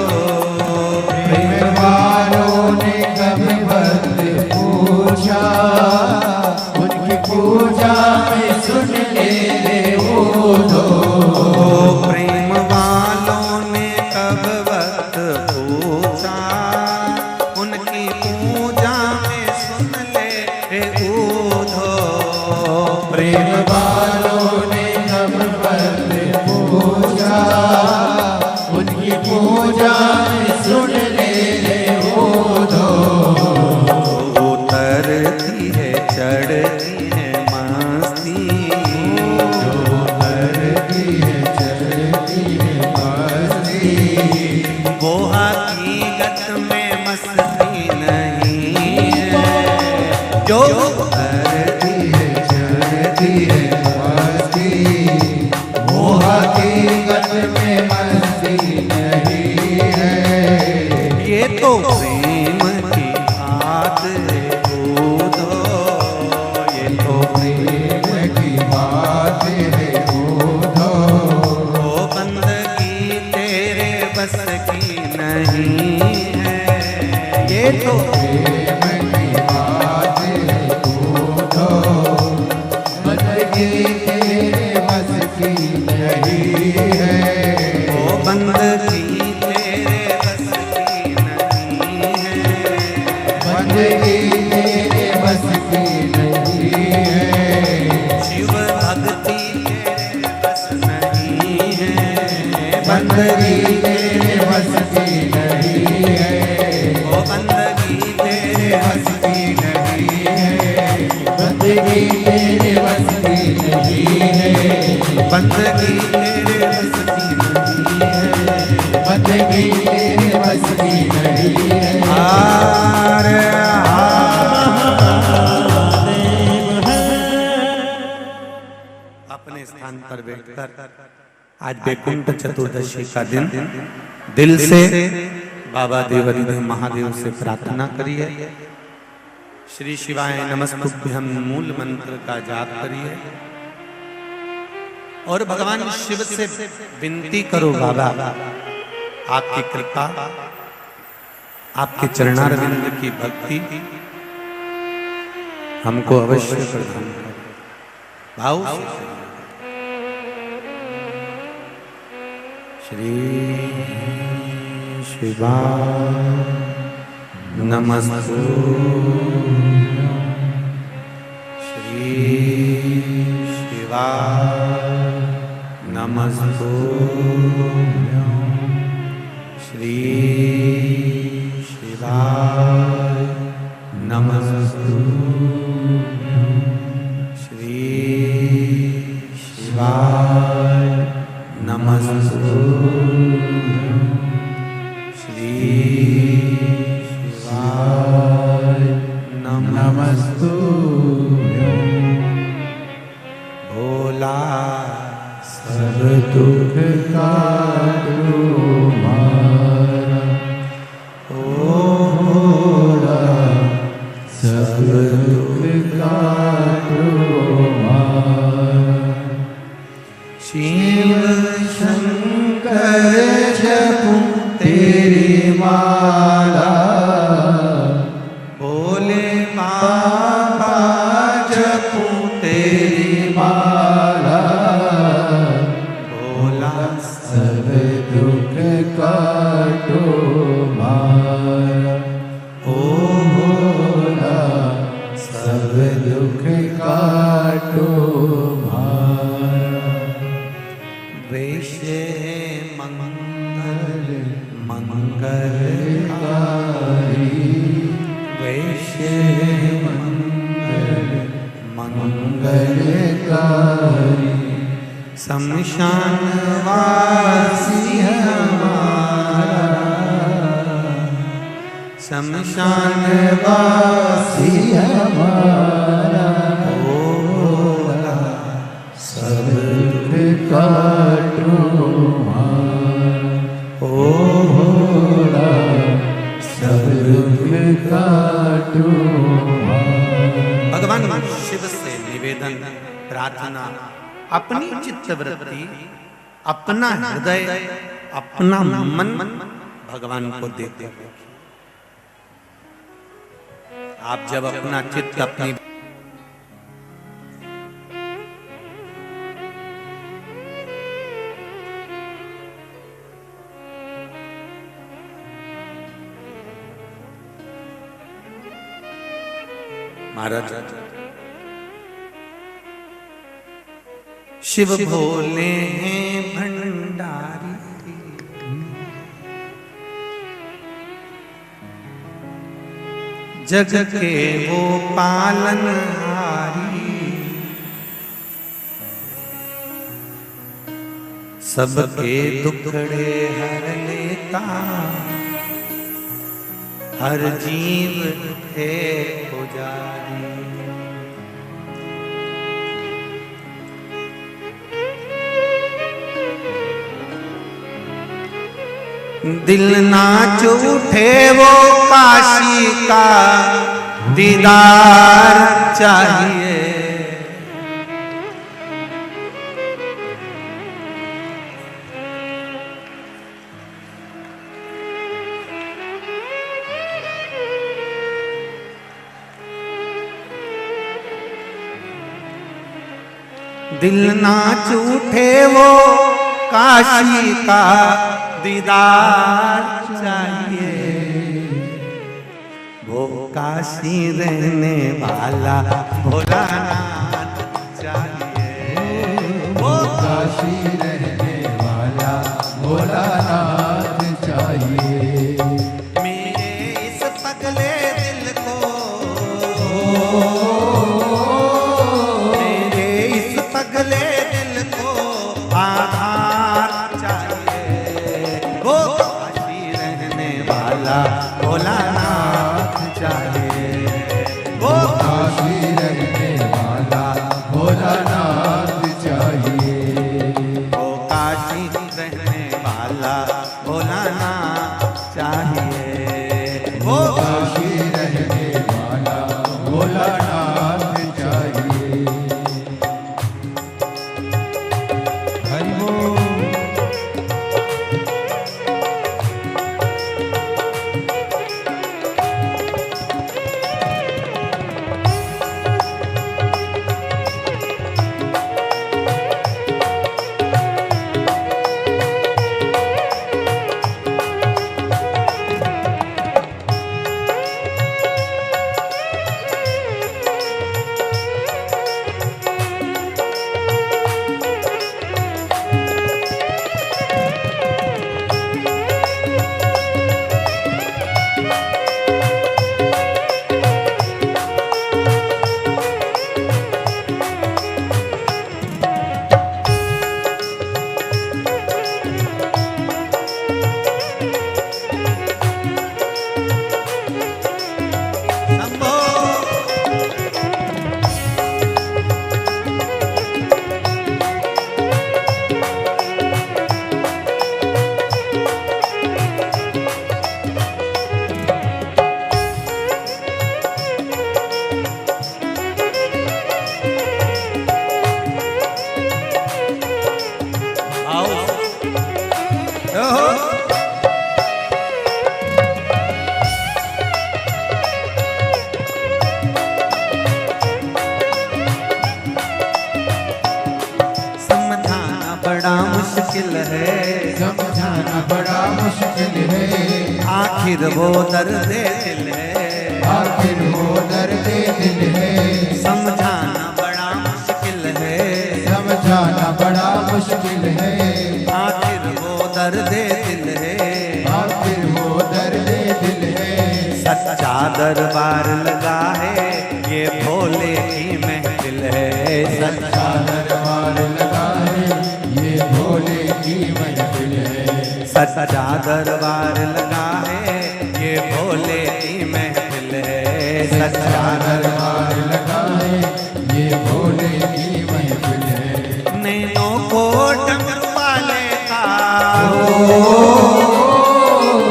प्रेम वालों ने कब वक्त पूछा, उनकी पूजा में सुन ले उधो। प्रेम वालों ने कब वक्त पूछा, उनकी पूजा में सुन ले उधो। प्रेम वालों ने कब वक्त पूछा, उनकी पूजा में सुन ले उधो। उतरती है चढ़ती है मस्ती, उतरती है चढ़ती है मस्ती। वो हकीकत में मस्ती नहीं है, जो उतरती है चढ़ती है मस्ती। वो हकीकत में मस्ती नहीं है। ये तो प्रेम की बात है उधो। ये तो प्रेम की बात है उधो। वो बंदगी तेरे बस की नहीं है। ये तो प्रेम की बात है उधो। बंदगी तेरे बस की नहीं है। वो बंदगी तेरे बस की नहीं है। बंदगी तेरे बस की नहीं है। शिव भक्ति तेरे बस नहीं है। बंदगी तेरे बस की नहीं है। वो बंदगी तेरे बस की नहीं है। बंदगी तेरे बस की नहीं है। बंदगी तेरे बस की नहीं है। बंदगी तेरे बस की नहीं है। हारे अपने स्थान पर बैठकर आज वैकुंठ चतुर्दशी का दिन दिल से बाबा देवाधिदेव महादेव से प्रार्थना करिए। श्री शिवाय नमस्तुभ्यं मूल मंत्र का जाप करिए और भगवान शिव से विनती करो, बाबा आपकी कृपा, आपके चरणारविंद की भक्ति हमको अवश्य प्रदान करो। भाव से श्री शिवाय नमस्तुभ्यं। श्री शिवाय नमस्तुभ्यं। श्री शिवाय नमस्तुभ्यं। श्री शिवाय नमस्तुभ्यं। श्री शिवाय नमस्तुभ्यं। भोला सब दुख काटो मारा, ओ भोला सब दुख काटो मारा। शिव शंकर जपूं तेरी माला, भोले बाबा जपूं तेरी माला। भोला सब दुख काटो मारा, ओ भोला सब दुख काटो मारा। वैश्य मंगल मंगलकारी, वैश्य मंगल मंगलकारी। शमशान वासी हमारा, शमशान वासी हमारा। भोला सब दुख काटो मारा, ओ भोला सब दुख काटो मारा। निवेदन प्रार्थना, अपनी चित्तवृत्ति, अपना हृदय, अपना मन भगवान को देते हैं। आप जब अपना चित्त अपनी महाराज शिव भोले हैं भंडारी, जग के वो पालनहारी, सबके दुखड़े हर लेता, हर जीव है पुजारी। दिल ना उठे वो काशी का दीदार चाहिए, दिल ना उठे वो काशी का दीदार चाहिए, वो काशी रहने वाला भोलानाथ चाहिए, वो काशी रहने वाला भोलानाथ चाहिए। मेरे इस पगले दिल को, मेरे इस पगले दिल को आधार चाहिए, वो काशी रहने वाला भोलानाथ चाहिए, वो काशी रहने वाला भोलानाथ चाहिए। वो काशी रहने वाला भोलानाथ चाहिए, वो काशी रहने वाला भोलानाथ चाहिए। हरि बोल। बड़ा मुश्किल है, समझाना बड़ा मुश्किल है, आखिर वो दर्द दिल है, आखिर वो दर्द दिल है। समझाना बड़ा मुश्किल है, समझाना बड़ा मुश्किल है, आखिर वो दर्द दिल है, आखिर वो दर्द दिल है। सच्चा दरबार लगा है, ये भोले की महफिल है, सच्चा दरबार लगा है, ये भोले की महफिल है। सच्चा दरबार लगा है, ये भोले की महफिल है, सच्चा दरबार लगा है, ये भोले की महफिल है। नैनों को डमरू वाले का,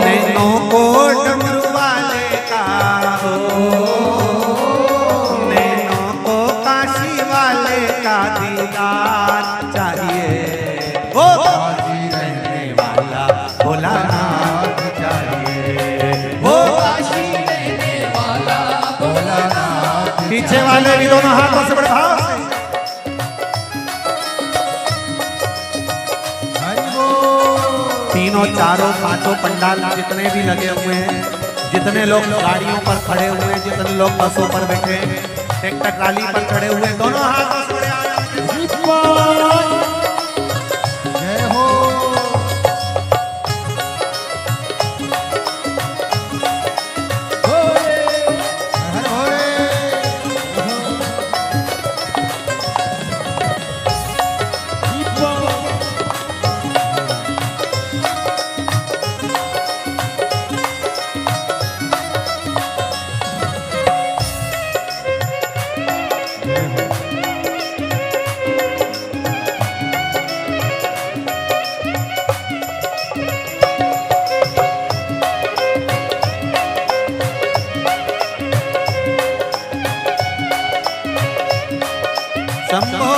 नैनों को डमरू वाले का, नैनों को काशी वाले पीछे वाले भी दोनों हाथों से बड़े भाव से। तीनों चारों पांचों पंडाल जितने भी लगे हुए हैं, जितने लोग गाड़ियों पर खड़े हुए हैं, जितने लोग बसों पर बैठे हैं, ट्रैक्टर ट्राली पर खड़े हुए हैं, दोनों हाथों से बड़े जय हो। शंभो।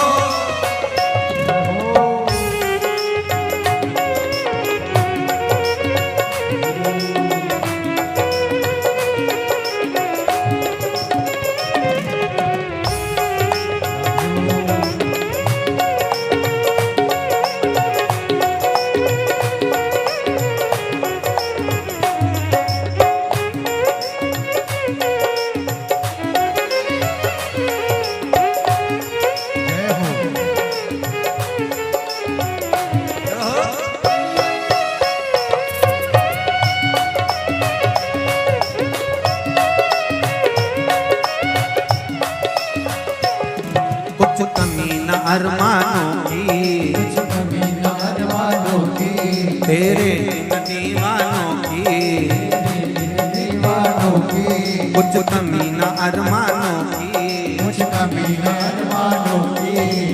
कुछ कमी न अरमानों की, तेरे इन दीवानों की, कुछ कमी न अरमानों की,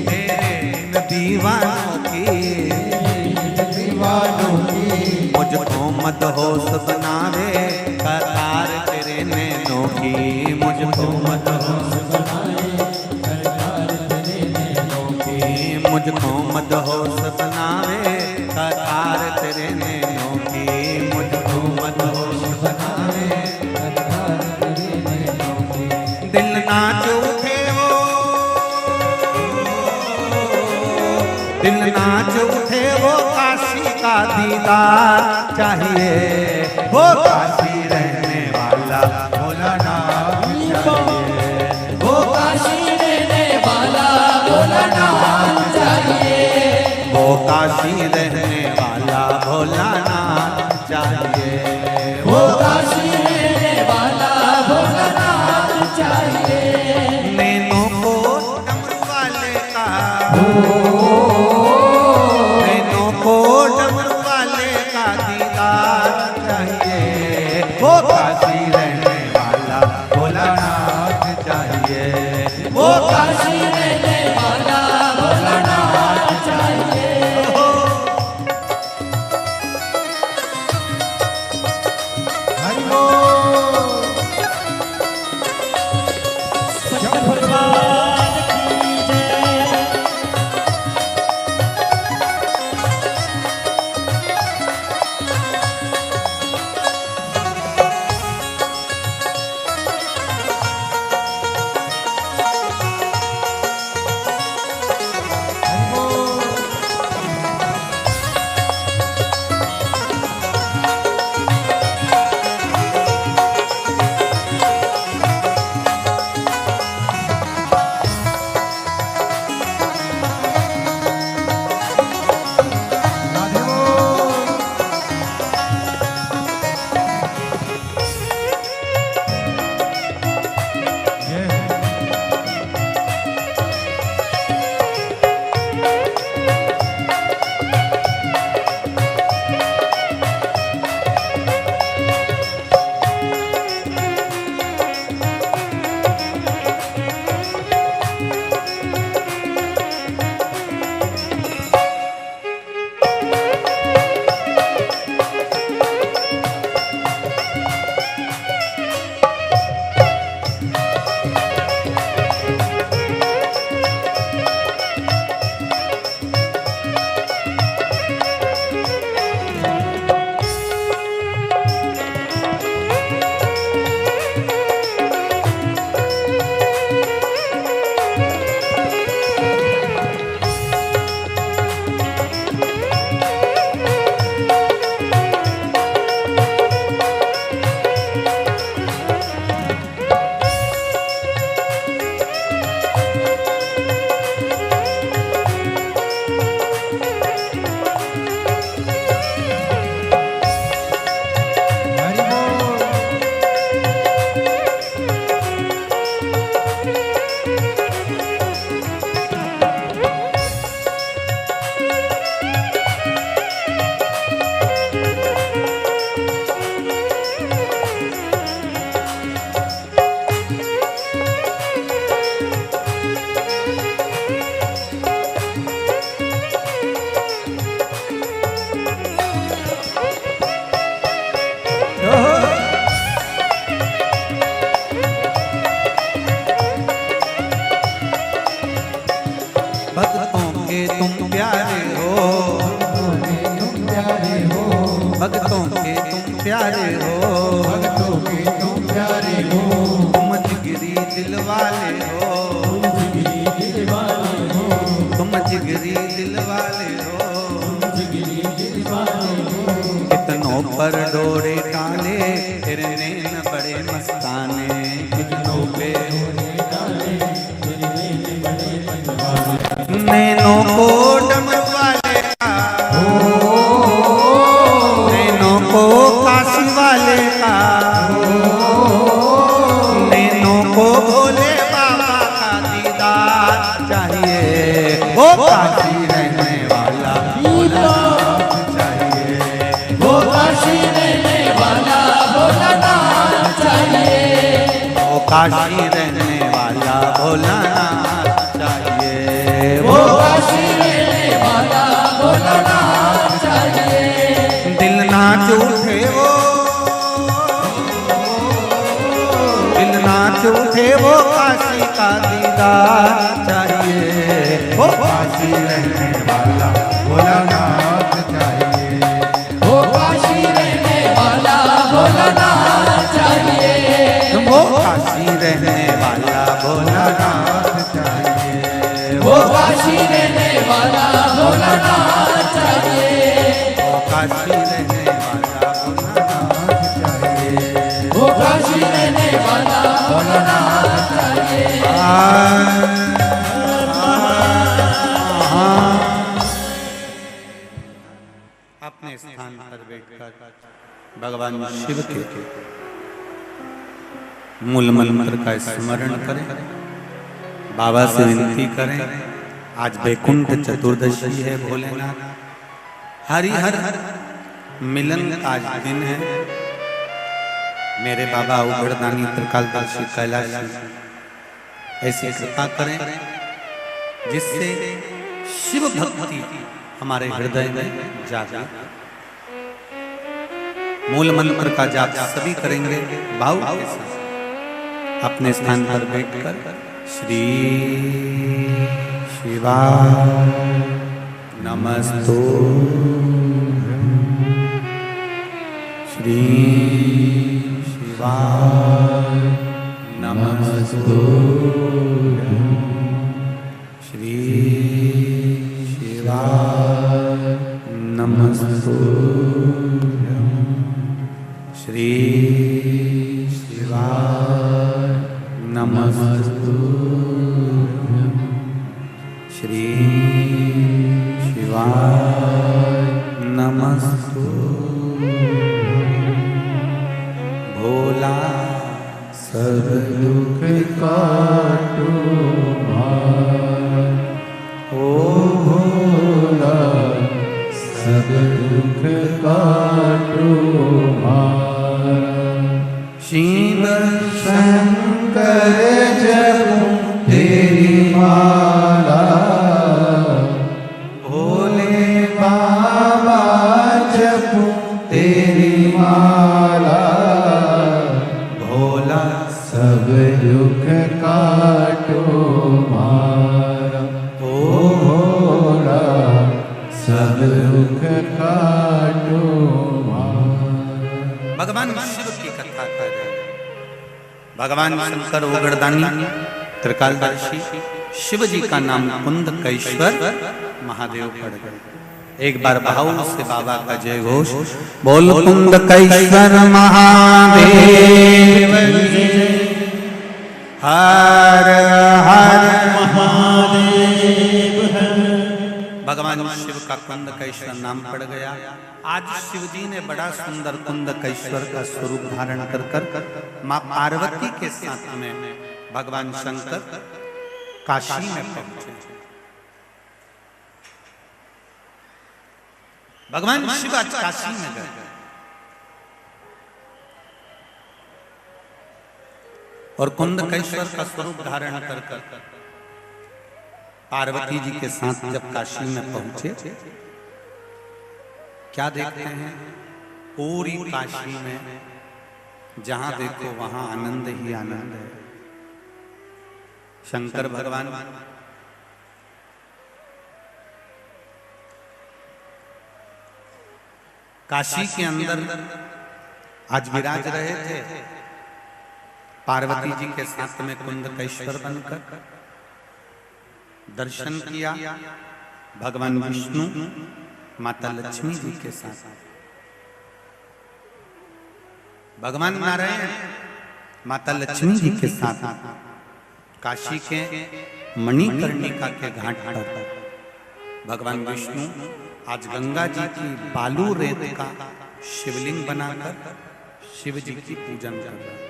तेरे इन दीवानों की, मुझको मदहोश बनावे कतार तेरे नैनों की, मुझको मदहोश मुझको मदहोश बनावे कतार तेरे नैनों की, मुझको मदहोश बनावे कतार तेरे नैनों की। दिल नाच उठे वो, दिल नाच उठे वो काशी का दीदार चाहिए, वो काशी रहने वाला भोलानाथ चाहिए, वो काशी रहने वाला भोलानाथ चाहिए, वो काशी रहने वाला भोलानाथ चाहिए, वो काशी रहने वाला भोलानाथ चाहिए। नैनों को डमरू वाले का, नैनों को डमरू वाले का दीदार चाहिए, वो काशी रहने वाला भोलानाथ चाहिए, वो काशी रहने वाला भोलानाथ चाहिए। हरि बोल। प्यारे हो, भक्तों के तुम प्यारे हो, तुम जिगरी दिल वाले हो, जिगरी दिल वाले हो, तुम जिगरी दिल वाले हो, जिगरी दिल वाले हो। कितनों पर डोरे डाले तेरे नैन बड़े मस्ताने, कितनों पे नैनों को डमरू वाले का, नैनों को काशी वाले का, नैनों को भोले बाबा का दीदार चाहिए, वो काशी रहने वाला भोलानाथ चाहिए, वो काशी रहने वाला भोलानाथ चाहिए, वो काशी रहने वाला भोलानाथ चाहिए, वो काशी रहने वाला भोलानाथ चाहिए। दिल नाच उठे वो, दिल नाच उठे वो काशी का दीदार चाहिए, वो काशी रहने वाला भोलानाथ चाहिए, वो काशी रहने वाला भोलानाथ चाहिए, वो काशी रहने वाला भोलानाथ चाहिए, वो काशी रहने वाला भोलानाथ चाहिए, वो काशी रहने वाला भोलानाथ चाहिए। वो काशी रहने वाला भोलानाथ चाहिए। अपने स्थान पर बैठकर भगवान शिव के मूल मंत्र का स्मरण करें, बाबा से विनती करें। आज वैकुंठ चतुर्दशी है, भोलेनाथ हरिहर मिलन का आज दिन है। मेरे बाबा उग्रदानी त्रिकालदर्शी कैलाश ऐसी कृपा करें जिससे शिव भक्ति हमारे हृदय में जागे। मूल मंत्र का जाप सभी करेंगे भाव के साथ। अपने स्थान पर बैठकर श्री शिवाय नमस्तु, श्री शिवाय नमस्तु, श्री शिवाय नमस्तु, श्री शिवाय नमस्तु, श्री शिवाय नमस्तु। भोला सब दुख काटो ओ भोला, सब दुख काटो शिव शंकर जपूं तेरी माला, भोले बाबा जपूं तेरी माला, भोला सब दुख काटो मारा। ओ भोला, सब दुख काटो मारा। भगवान शिव की कथा कर रहे हैं। भगवान शंकर उग्रदानी त्रिकालदर्शी शिव जी का नाम कुंदकेश्वर महादेव पड़ गए। एक बार भाव से बाबा का जय घोष बोल, कुंदकेश्वर महादेव हर हर महादेव। भगवान शिव का कुंदकेश्वर नाम पड़ गया। आज शिव जी ने बड़ा सुंदर कुंदकेश्वर का स्वरूप धारण कर मां पार्वती के साथ में भगवान शंकर काशी में पहुंचे। भगवान शिव आज काशी में गए और कुंदकेश्वर का स्वरूप धारण कर पार्वती जी के साथ जब काशी में पहुंचे, क्या देखते हैं? पूरी काशी में जहां देखो वहां आनंद ही आनंद है। शंकर भगवान काशी के अंदर आज विराज रहे थे पार्वती जी के साथ में कुंदकेश्वर बनकर। दर्शन किया भगवान विष्णु माता लक्ष्मी जी के साथ। भगवान नारायण माता लक्ष्मी जी के साथ काशी के मणिकर्णिका के घाट पर भगवान विष्णु आज गंगा जी की बालू रेत का शिवलिंग बनाकर शिव जी की पूजन कर रहे हैं।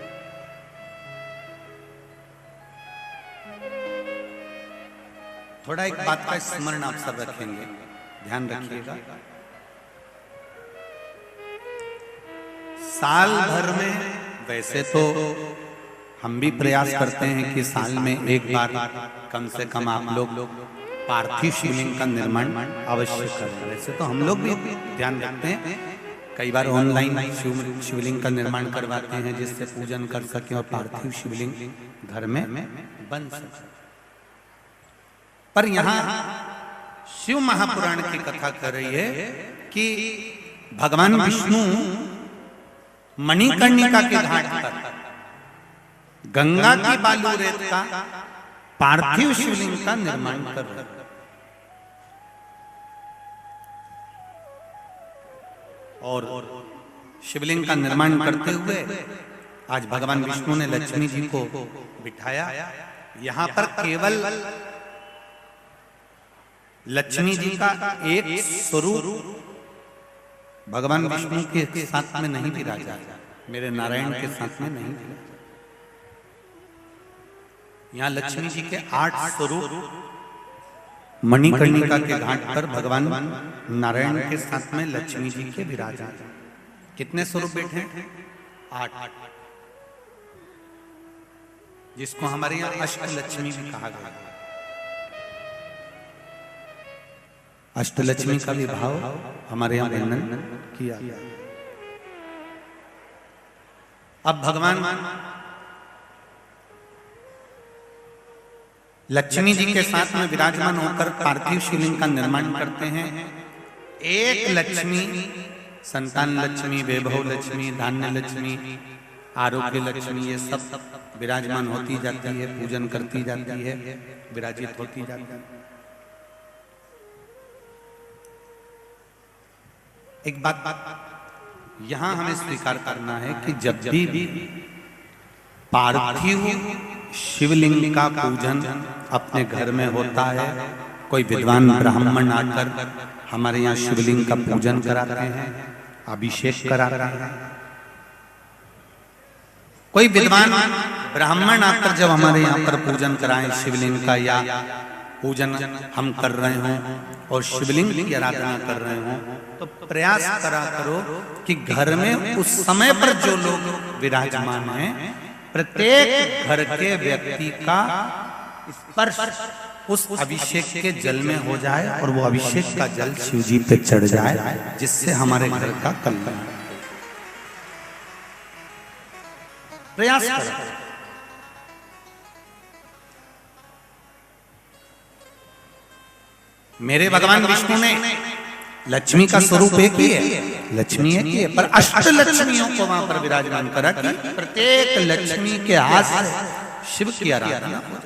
थोड़ा एक बात का स्मरण आप सब रखेंगे, ध्यान रखिएगा। साल भर में वैसे तो हम भी प्रयास करते हैं कि साल में एक बार कम से कम आप लोग पार्थिव शिवलिंग का निर्माण अवश्य करें। वैसे तो हम लोग भी ध्यान रखते हैं, कई बार ऑनलाइन शिवलिंग का निर्माण करवाते हैं जिससे पूजन कर सकें और पार्थिव शिवलिंग घर में बन सके। पर यहाँ शिव महापुराण की कथा कर रही है कि भगवान विष्णु मणिकर्णिका के घाट पर गंगा की बालू रेत का पार्थिव शिवलिंग का निर्माण कर रहे हैं। और शिवलिंग का निर्माण करते हुए आज भगवान विष्णु ने लक्ष्मी जी को बिठाया। यहां पर केवल लक्ष्मी जी का एक स्वरूप भगवान विष्णु के साथ में नहीं विराजा, मेरे नारायण के साथ में नहीं विराजा। यहाँ लक्ष्मी जी के 8 स्वरूप मणिकर्णिका के घाट पर भगवान नारायण के साथ में लक्ष्मी जी के विराजा। कितने स्वरूप बैठे? 8, जिसको हमारे यहाँ अष्टलक्ष्मी भी कहा गया। अष्टलक्ष्मी का भी भाव हमारे यहाँ वर्णन किया। अब भगवान लक्ष्मी जी के साथ में विराजमान होकर पार्थिव शिवलिंग का निर्माण करते हैं। एक लक्ष्मी, संतान लक्ष्मी, वैभव लक्ष्मी, धान्य लक्ष्मी, आरोग्य लक्ष्मी, ये सब विराजमान होती जाती है, पूजन करती जाती है, विराजित होती जाती है। एक बात यहां हमें स्वीकार करना है कि जब भी पार्थिव शिवलिंग का पूजन अपने घर में होता है, कोई विद्वान ब्राह्मण आकर हमारे यहाँ शिवलिंग का पूजन कराते हैं, अभिषेक कराते हैं। कोई विद्वान ब्राह्मण आकर जब हमारे यहाँ पर पूजन कराएं शिवलिंग का, या पूजन हम कर रहे हों और शिवलिंग की आराधना कर रहे हों, तो प्रयास करा करो कि घर में उस समय पर जो लोग विराजमान हैं, प्रत्येक घर के व्यक्ति का स्पर्श उस अभिषेक के जल में हो जाए और वो अभिषेक का जल शिव जी पे चढ़ जाए, जिससे हमारे घर का कल्याण। प्रयास करो। मेरे भगवान विष्णु ने लक्ष्मी का स्वरूप एक ही है, लक्ष्मी एक ही है, पर अष्ट लक्ष्मियों को वहां पर विराजमान करा कि प्रत्येक लक्ष्मी के हाथ से शिव की आराधना हो।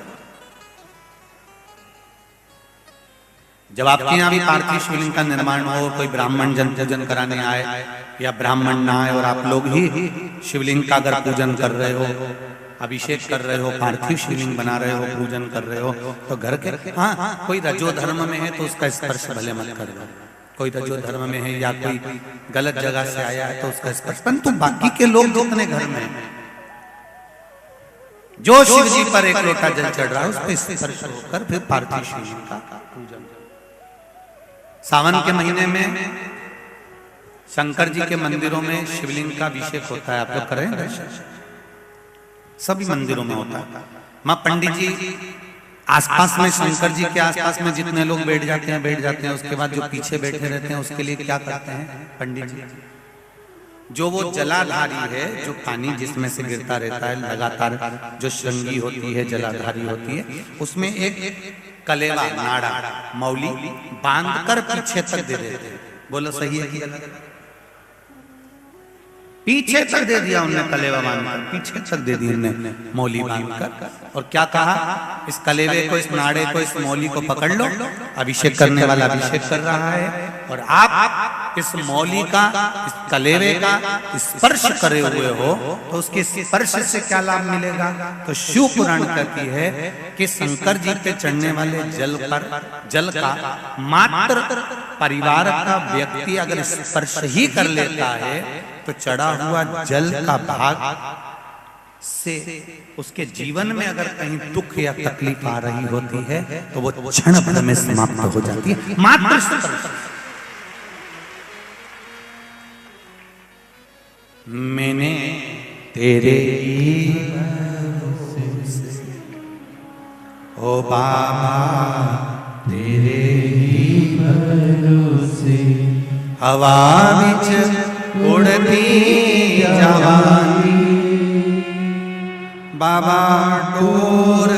जब आपके यहाँ भी पार्थिव शिवलिंग का निर्माण हो, कोई ब्राह्मण जन पूजन कराने आए या ब्राह्मण ना आए और आप लोग ही शिवलिंग का अगर पूजन कर रहे हो, अभिषेक कर रहे हो, पार्थिव शिवलिंग बना रहे हो, पूजन कर रहे हो, तो घर के कोई रजो धर्म में है तो उसका स्पर्श भले मत कर दो। कोई रजो धर्म में है या कोई गलत जगह से आया है तो उसका स्पर्श, परंतु बाकी के लोग जो अपने घर में जो शिव जी पर एक लोटा जल चढ़ रहा है उस पर स्पर्श होकर फिर पार्थिव शिवलिंग का पूजन। सावन के महीने में शंकर जी के मंदिरों में शिवलिंग का अभिषेक होता है, आप लोग करें? सभी मंदिरों में होता है। मां पंडित जी आसपास में, शंकर जी के आसपास में जितने लोग बैठ जाते हैं, उसके बाद जो पीछे बैठे रहते हैं उसके लिए क्या करते हैं पंडित जी? जो वो जलाधारी है, जो पानी जिसमें से गिरता रहता है लगातार, जो श्रृंगी होती है, जलाधारी होती है, उसमें एक कलेवा, नाड़ा, मौली बांधकर पीछे तक दे देते हैं। बोलो सही है कि गलत? पीछे तक दे दिया उनने कलेवा बांधकर, पीछे तक दे दी उनने मौली बांधकर। और क्या कहा, इस कलेवे को, इस नाड़े को, इस मौली को पकड़ लो, अभिषेक करने वाला अभिषेक कर रहा है, और आप इस मौली का, इस कलेवे का स्पर्श करे हुए हो, तो उसके स्पर्श से क्या लाभ मिलेगा। तो शिव पुराण कहती है कि शंकर जी पे चढ़ने वाले जल पर, जल का मात्र परिवार का व्यक्ति अगर स्पर्श ही कर लेता है, तो चढ़ा हुआ जल का भाग से उसके जीवन में अगर कहीं दुख या तकलीफ आ रही होती है, तो वो क्षण भर में समाप्त हो जाती है, मात्र स्पर्श। मैंने तेरे ओ बाबा तेरे भरोसे हवा विच उड़ती जवानी, बाबा डोर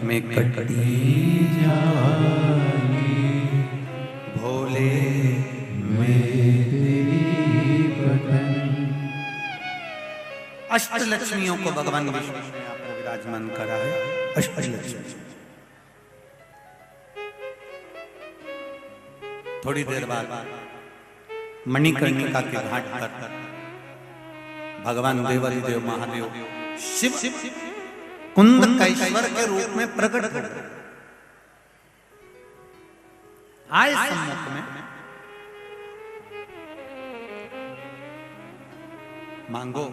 में कटती जानी, भोले में तेरी बटन। अष्टलक्ष्मियों को भगवान विष्णु ने आपको विराजमान करा है, अष्टलक्ष्मी। थोड़ी देर बाद मणिकर्णिका के घाट पर भगवान देवाधिदेव महादेव शिव कुंद कैश्वर के रूप में प्रकट हो गए, आए सम्मुख में। मांगो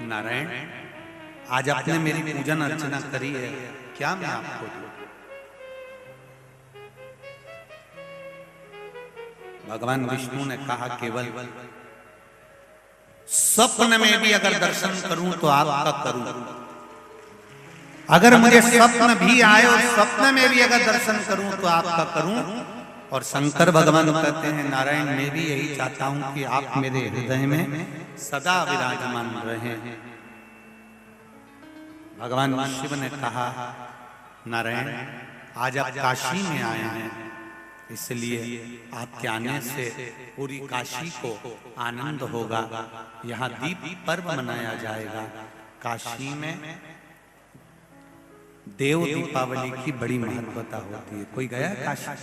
नारायण, आज आपने मेरी पूजन अर्चना करी है, क्या मैं आपको दूं? भगवान विष्णु ने कहा, केवल स्वप्न में भी अगर दर्शन करूं तो आपका करूं, अगर मुझे स्वप्न भी आए और स्वप्न में भी अगर दर्शन करूं तो आपका करूं। और शंकर भगवान कहते हैं, नारायण मैं भी यही चाहता हूं कि आप मेरे हृदय में सदा विराजमान रहे। भगवान शिव ने कहा, नारायण आज आप काशी में आए हैं, इसलिए आपके आने से पूरी काशी को आनंद होगा। यहाँ दीप पर्व मनाया जाएगा। काशी में देव दीपावली की बड़ी महत्वता होती है। कोई गया काशी?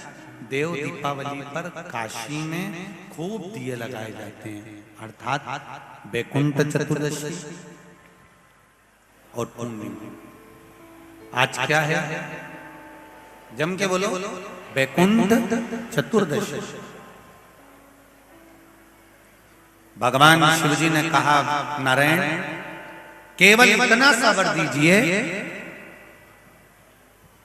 देव दीपावली पर काशी में खूब दिए लगाए जाते हैं, अर्थात वैकुंठ चतुर्दशी और पूर्णिमा। आज क्या है? जम के बोलो, वैकुंठ चतुर्दशी। भगवान शिव जी ने कहा, नारायण केवल इतना सा वर दीजिए,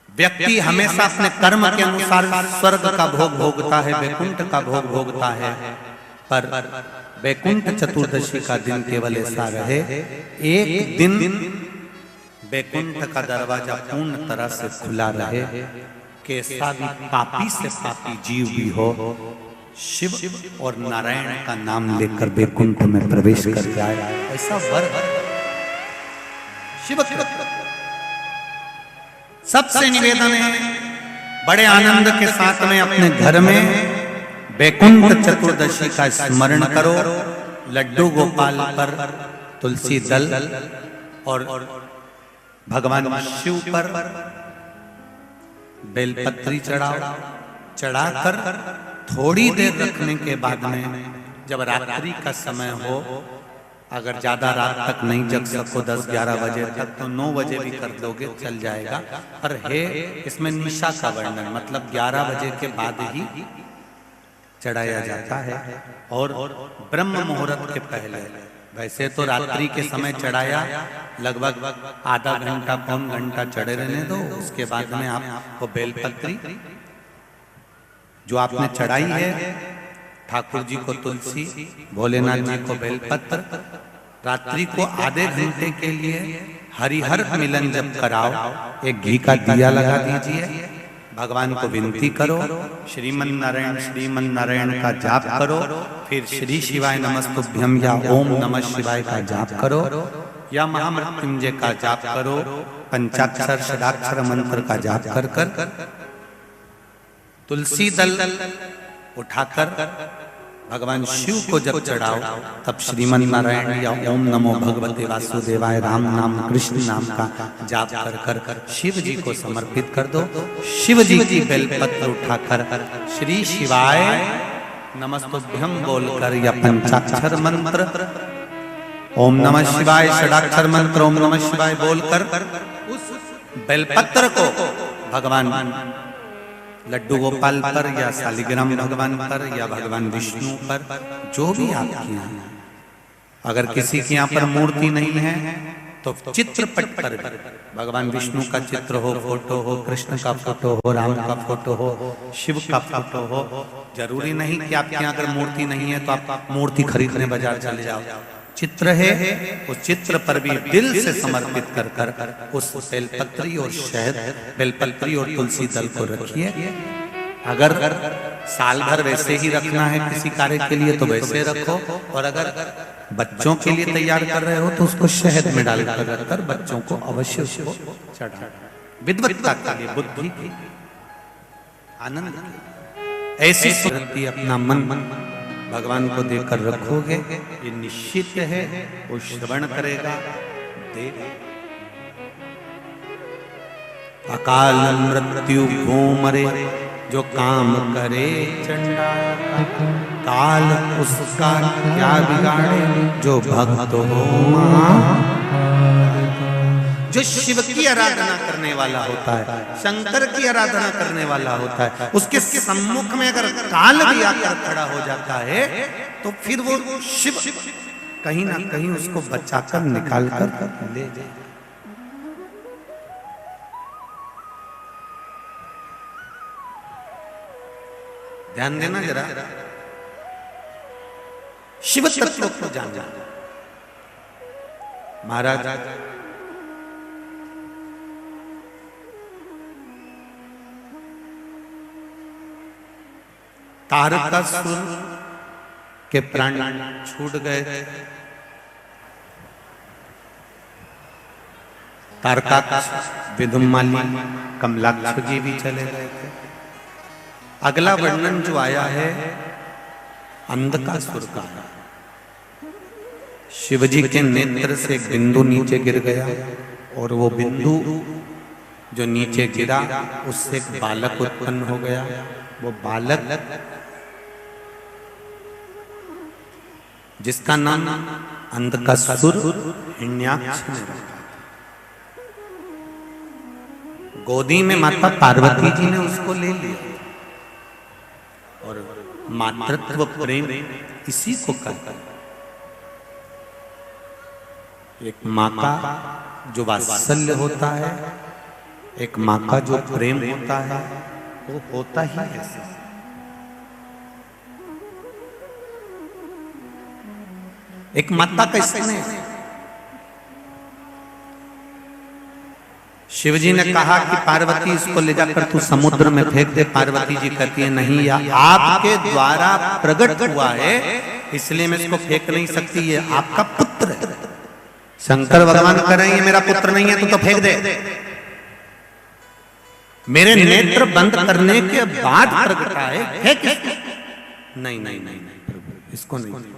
व्यक्ति हमेशा अपने कर्म के अनुसार स्वर्ग का भोग भोगता है, वैकुंठ का भोग भोगता है, पर वैकुंठ चतुर्दशी का दिन केवल ऐसा रहे, एक दिन वैकुंठ का दरवाजा पूर्ण तरह से खुला रहे, कि ऐसा भी पापी से पापी जीव भी हो, शिव और नारायण का नाम लेकर वैकुंठ में प्रवेश कर जाए, ऐसा वर शिव। सबसे निवेदन है, बड़े आनंद के साथ में अपने घर में वैकुंठ चतुर्दशी का स्मरण करो। लड्डू गोपाल पर तुलसी दल और भगवान शिव पर बेलपत्री चढ़ाओ। चढ़ाकर थोड़ी देर रखने के बाद में, जब रात्रि का समय हो, अगर ज्यादा रात तक नहीं जग सको 10-11 बजे तक, तो 9 बजे भी कर दोगे चल जाएगा। पर है इसमें निशा का वर्णन, मतलब 11 बजे के बाद ही चढ़ाया जाता है और ब्रह्म मुहूर्त के पहले। वैसे तो रात्रि के समय चढ़ाया, लगभग आधा घंटा पौन घंटा चढ़े रहने दो, उसके बाद में आपको बेलपत्री जो आपने चढ़ाई है, ठाकुर जी को तुलसी, भोलेनाथ जी को बेलपत्र, रात्रि को आधे घंटे के लिए हरिहर मिलन जब कराओ, एक घी का दिया लगा दीजिए, भगवान को विनती करो, श्रीमन नारायण का जाप करो, फिर श्री शिवाय नमस्तुभ्यम या ओम नमः शिवाय का जाप करो, या महामृत्युंजय का जाप करो, पंचाक्षर षडाक्षर मंत्र का जाप कर तुलसी दल उठाकर भगवान शिव को जब चढ़ाओ तब श्रीमन नारायण या ओम नमो भगवते वासुदेवाय राम नाम कृष्ण नाम का जाप कर कर शिव जी को समर्पित कर दो। शिव जी की बेलपत्र उठाकर श्री शिवाय नमस्तुभ्यम बोलकर या पंचाक्षर मंत्र ओम नमः शिवाय षडाक्षर मंत्र ओम नमः शिवाय बोलकर उस बेलपत्र को भगवान लड्डू गोपाल पर या शालिग्राम भगवान पर या भगवान विष्णु पर, जो भी आपके यहाँ, अगर किसी के यहाँ पर मूर्ति नहीं है तो चित्रपट पर भगवान विष्णु का चित्र हो, फोटो हो, कृष्ण का फोटो हो, राम का फोटो हो, शिव का फोटो हो। जरूरी नहीं कि आपके यहाँ अगर मूर्ति नहीं है तो आप मूर्ति खरीदने बाजार चले जाओ। चित्र है, उस चित्र पर भी दिल से समर्पित कर कर उस बेलपत्री और शहद, बेलपत्री और तुलसी दल को रखिए। अगर साल भर वैसे ही रखना है किसी कार्य के लिए तो वैसे रखो, और अगर बच्चों के लिए तैयार कर रहे हो तो उसको शहद में डालकर रखकर बच्चों को अवश्य उसको चढ़ा। विद्वत्ता के लिए, बुद्धि की, आनंद की, ऐसी सुरती अपना मन भगवान को देकर रखोगे, ये निश्चित है वो श्रवण करेगा, देगा। अकाल मृत्यु भो मरे जो काम करे चंडाल, काल उसका क्या बिगाड़े जो भक्त हो महाकाल। जो शिव की आराधना करने वाला होता है, शंकर की आराधना करने वाला होता है, उसके सम्मुख में अगर काल भी आकर खड़ा हो जाता है तो फिर वो शिव कहीं ना कहीं उसको बचाकर निकाल कर ले जाए। ध्यान देना जरा, शिव तत्व को जानना। महाराज तारकासुर के प्राण छूट गए थे। तारकासुर, विदुमाली, कमलाक्ष जी भी चले गए थे। अगला वर्णन जो आया है अंधकासुर का। शिवजी के नेत्र से एक बिंदु नीचे गिर गया और वो बिंदु जो नीचे गिरा उससे एक बालक उत्पन्न हो गया। वो बालक जिसका नाम अंधकासुर हिरण्याक्ष ने रखा। गोदी में माता पार्वती जी ने उसको ले लिया और मातृत्व प्रेम इसी को कहता है। एक माँ का जो वात्सल्य होता है, एक माँ का जो प्रेम होता है, वो होता ही ऐसा। एक माता का स्नेह। शिवजी ने कहा कि पार्वती इसको ले जाकर तू समुद्र में फेंक दे। पार्वती जी कहती है नहीं, या आपके द्वारा प्रकट हुआ है इसलिए मैं इसको फेंक नहीं सकती, ये आपका पुत्र है। शंकर भगवान कह रहे हैं ये मेरा पुत्र नहीं है तो फेंक दे। मेरे नेत्र बंद करने के बाद प्रकटा है, फेंक इसको। नहीं नहीं नहीं प्रभु, इसको नहीं।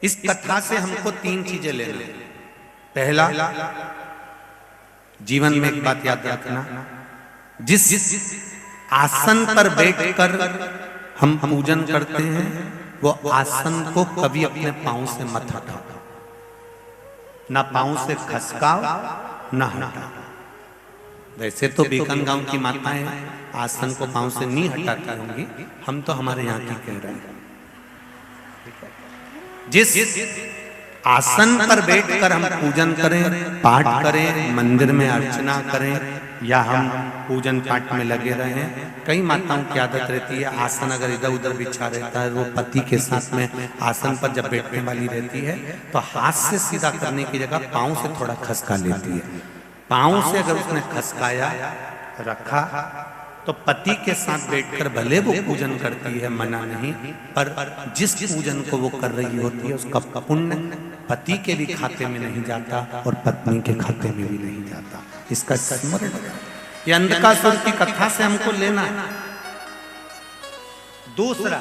इस कथा से हमको तीन चीजें लेना। पहला, जीवन में एक बात याद रखना, जिस आसन पर बैठकर हम पूजन करते हैं वो आसन को कभी अपने पांव से मत हटाओ, ना पांव से खसकाओ ना हटाओ। वैसे तो बीकान गांव की माताएं आसन को पांव से नहीं हटाती होंगी, हम तो हमारे यहाँ की कह रहे हैं। जिस आसन पर बैठकर हम पूजन करें, पाठ करें, मंदिर में अर्चना करें या हम पूजन पाठ में लगे रहें, कई माताओं की आदत रहती है आसन अगर इधर उधर बिछा रहता है, वो पति के साथ में आसन पर जब बैठने वाली रहती है तो हाथ से सीधा करने की जगह पांव से थोड़ा खसका लेती है। पांव से अगर उसने खसकाया रखा तो पति के साथ बैठकर भले वो पूजन करती है, मना नहीं, पर जिस पूजन को वो कर रही होती है उसका पुण्य पति के भी खाते में नहीं जाता और पत्नी के खाते में भी नहीं जाता। इसका स्मरण। ये अंधकासुर की कथा से हमको लेना है। दूसरा,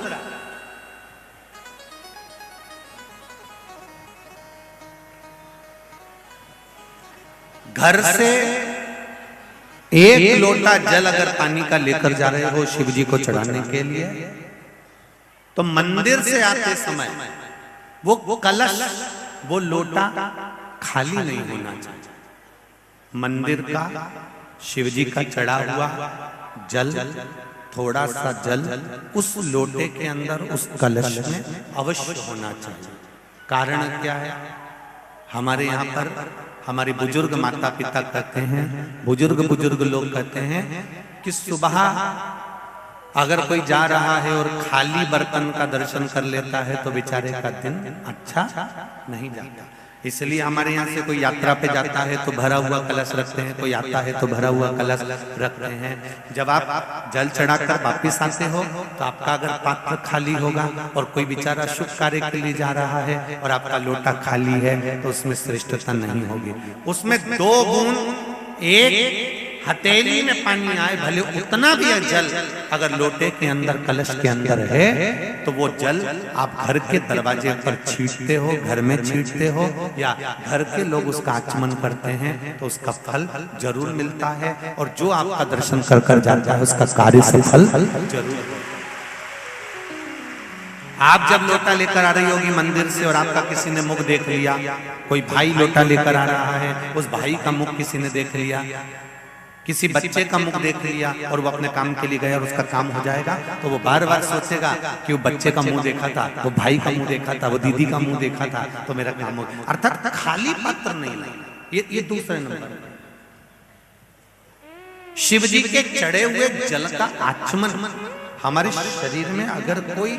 घर से एक लोटा जल अगर पानी का लेकर जा रहे हो शिव जी को चढ़ाने के लिए, तो मंदिर से आते समय वो कलश, वो लोटा खाली नहीं होना चाहिए। मंदिर का, शिव जी का चढ़ा हुआ जल, थोड़ा सा जल उस लोटे के अंदर, उस कलश में अवश्य होना चाहिए। कारण क्या है? हमारे यहाँ पर हमारे बुजुर्ग माता पिता कहते हैं, बुजुर्ग लोग कहते हैं कि सुबह अगर कोई जा रहा है और खाली बर्तन का दर्शन कर लेता है तो बेचारे का दिन अच्छा नहीं जाता। इसलिए हमारे यहाँ से कोई यात्रा पे जाता है तो भरा हुआ कलश रखते हैं, कोई आता है तो भरा हुआ कलश रखते हैं। जब आप जल चढ़ाकर वापिस आते हो तो आपका अगर पात्र खाली होगा और कोई बेचारा शुभ कार्य के लिए जा रहा है और आपका लोटा खाली है तो उसमें श्रेष्ठता नहीं होगी। उसमें 2 बूंद एक हथेली में पानी आए, भले उतना भी है जल अगर लोटे के अंदर, कलश के अंदर है, तो वो जल आप घर के दरवाजे पर छींटते हो, घर में छींटते हो, या घर के लोग उसका आचमन करते हैं तो उसका फल जरूर मिलता है। और जो आपका दर्शन कर कर जाता है उसका कार्य सफल जरूर। आप जब लोटा लेकर आ रही होगी मंदिर से और आपका किसी ने मुख देख लिया, कोई भाई लोटा लेकर आ रहा है, उस भाई का मुख किसी ने देख लिया, किसी बच्चे का मुख देख लिया और वो अपने काम के लिए गया और उसका काम हो जाएगा, तो वो बार बार सोचेगा कि वो बच्चे का मुंह देखा था, वो भाई का मुंह देखा था, वो दीदी का मुंह देखा था, तो मेरा काम हो गया। अर्थात खाली पात्र नहीं लेना। ये दूसरे नंबर। शिव जी के चढ़े हुए जल का आचमन, हमारे शरीर में अगर कोई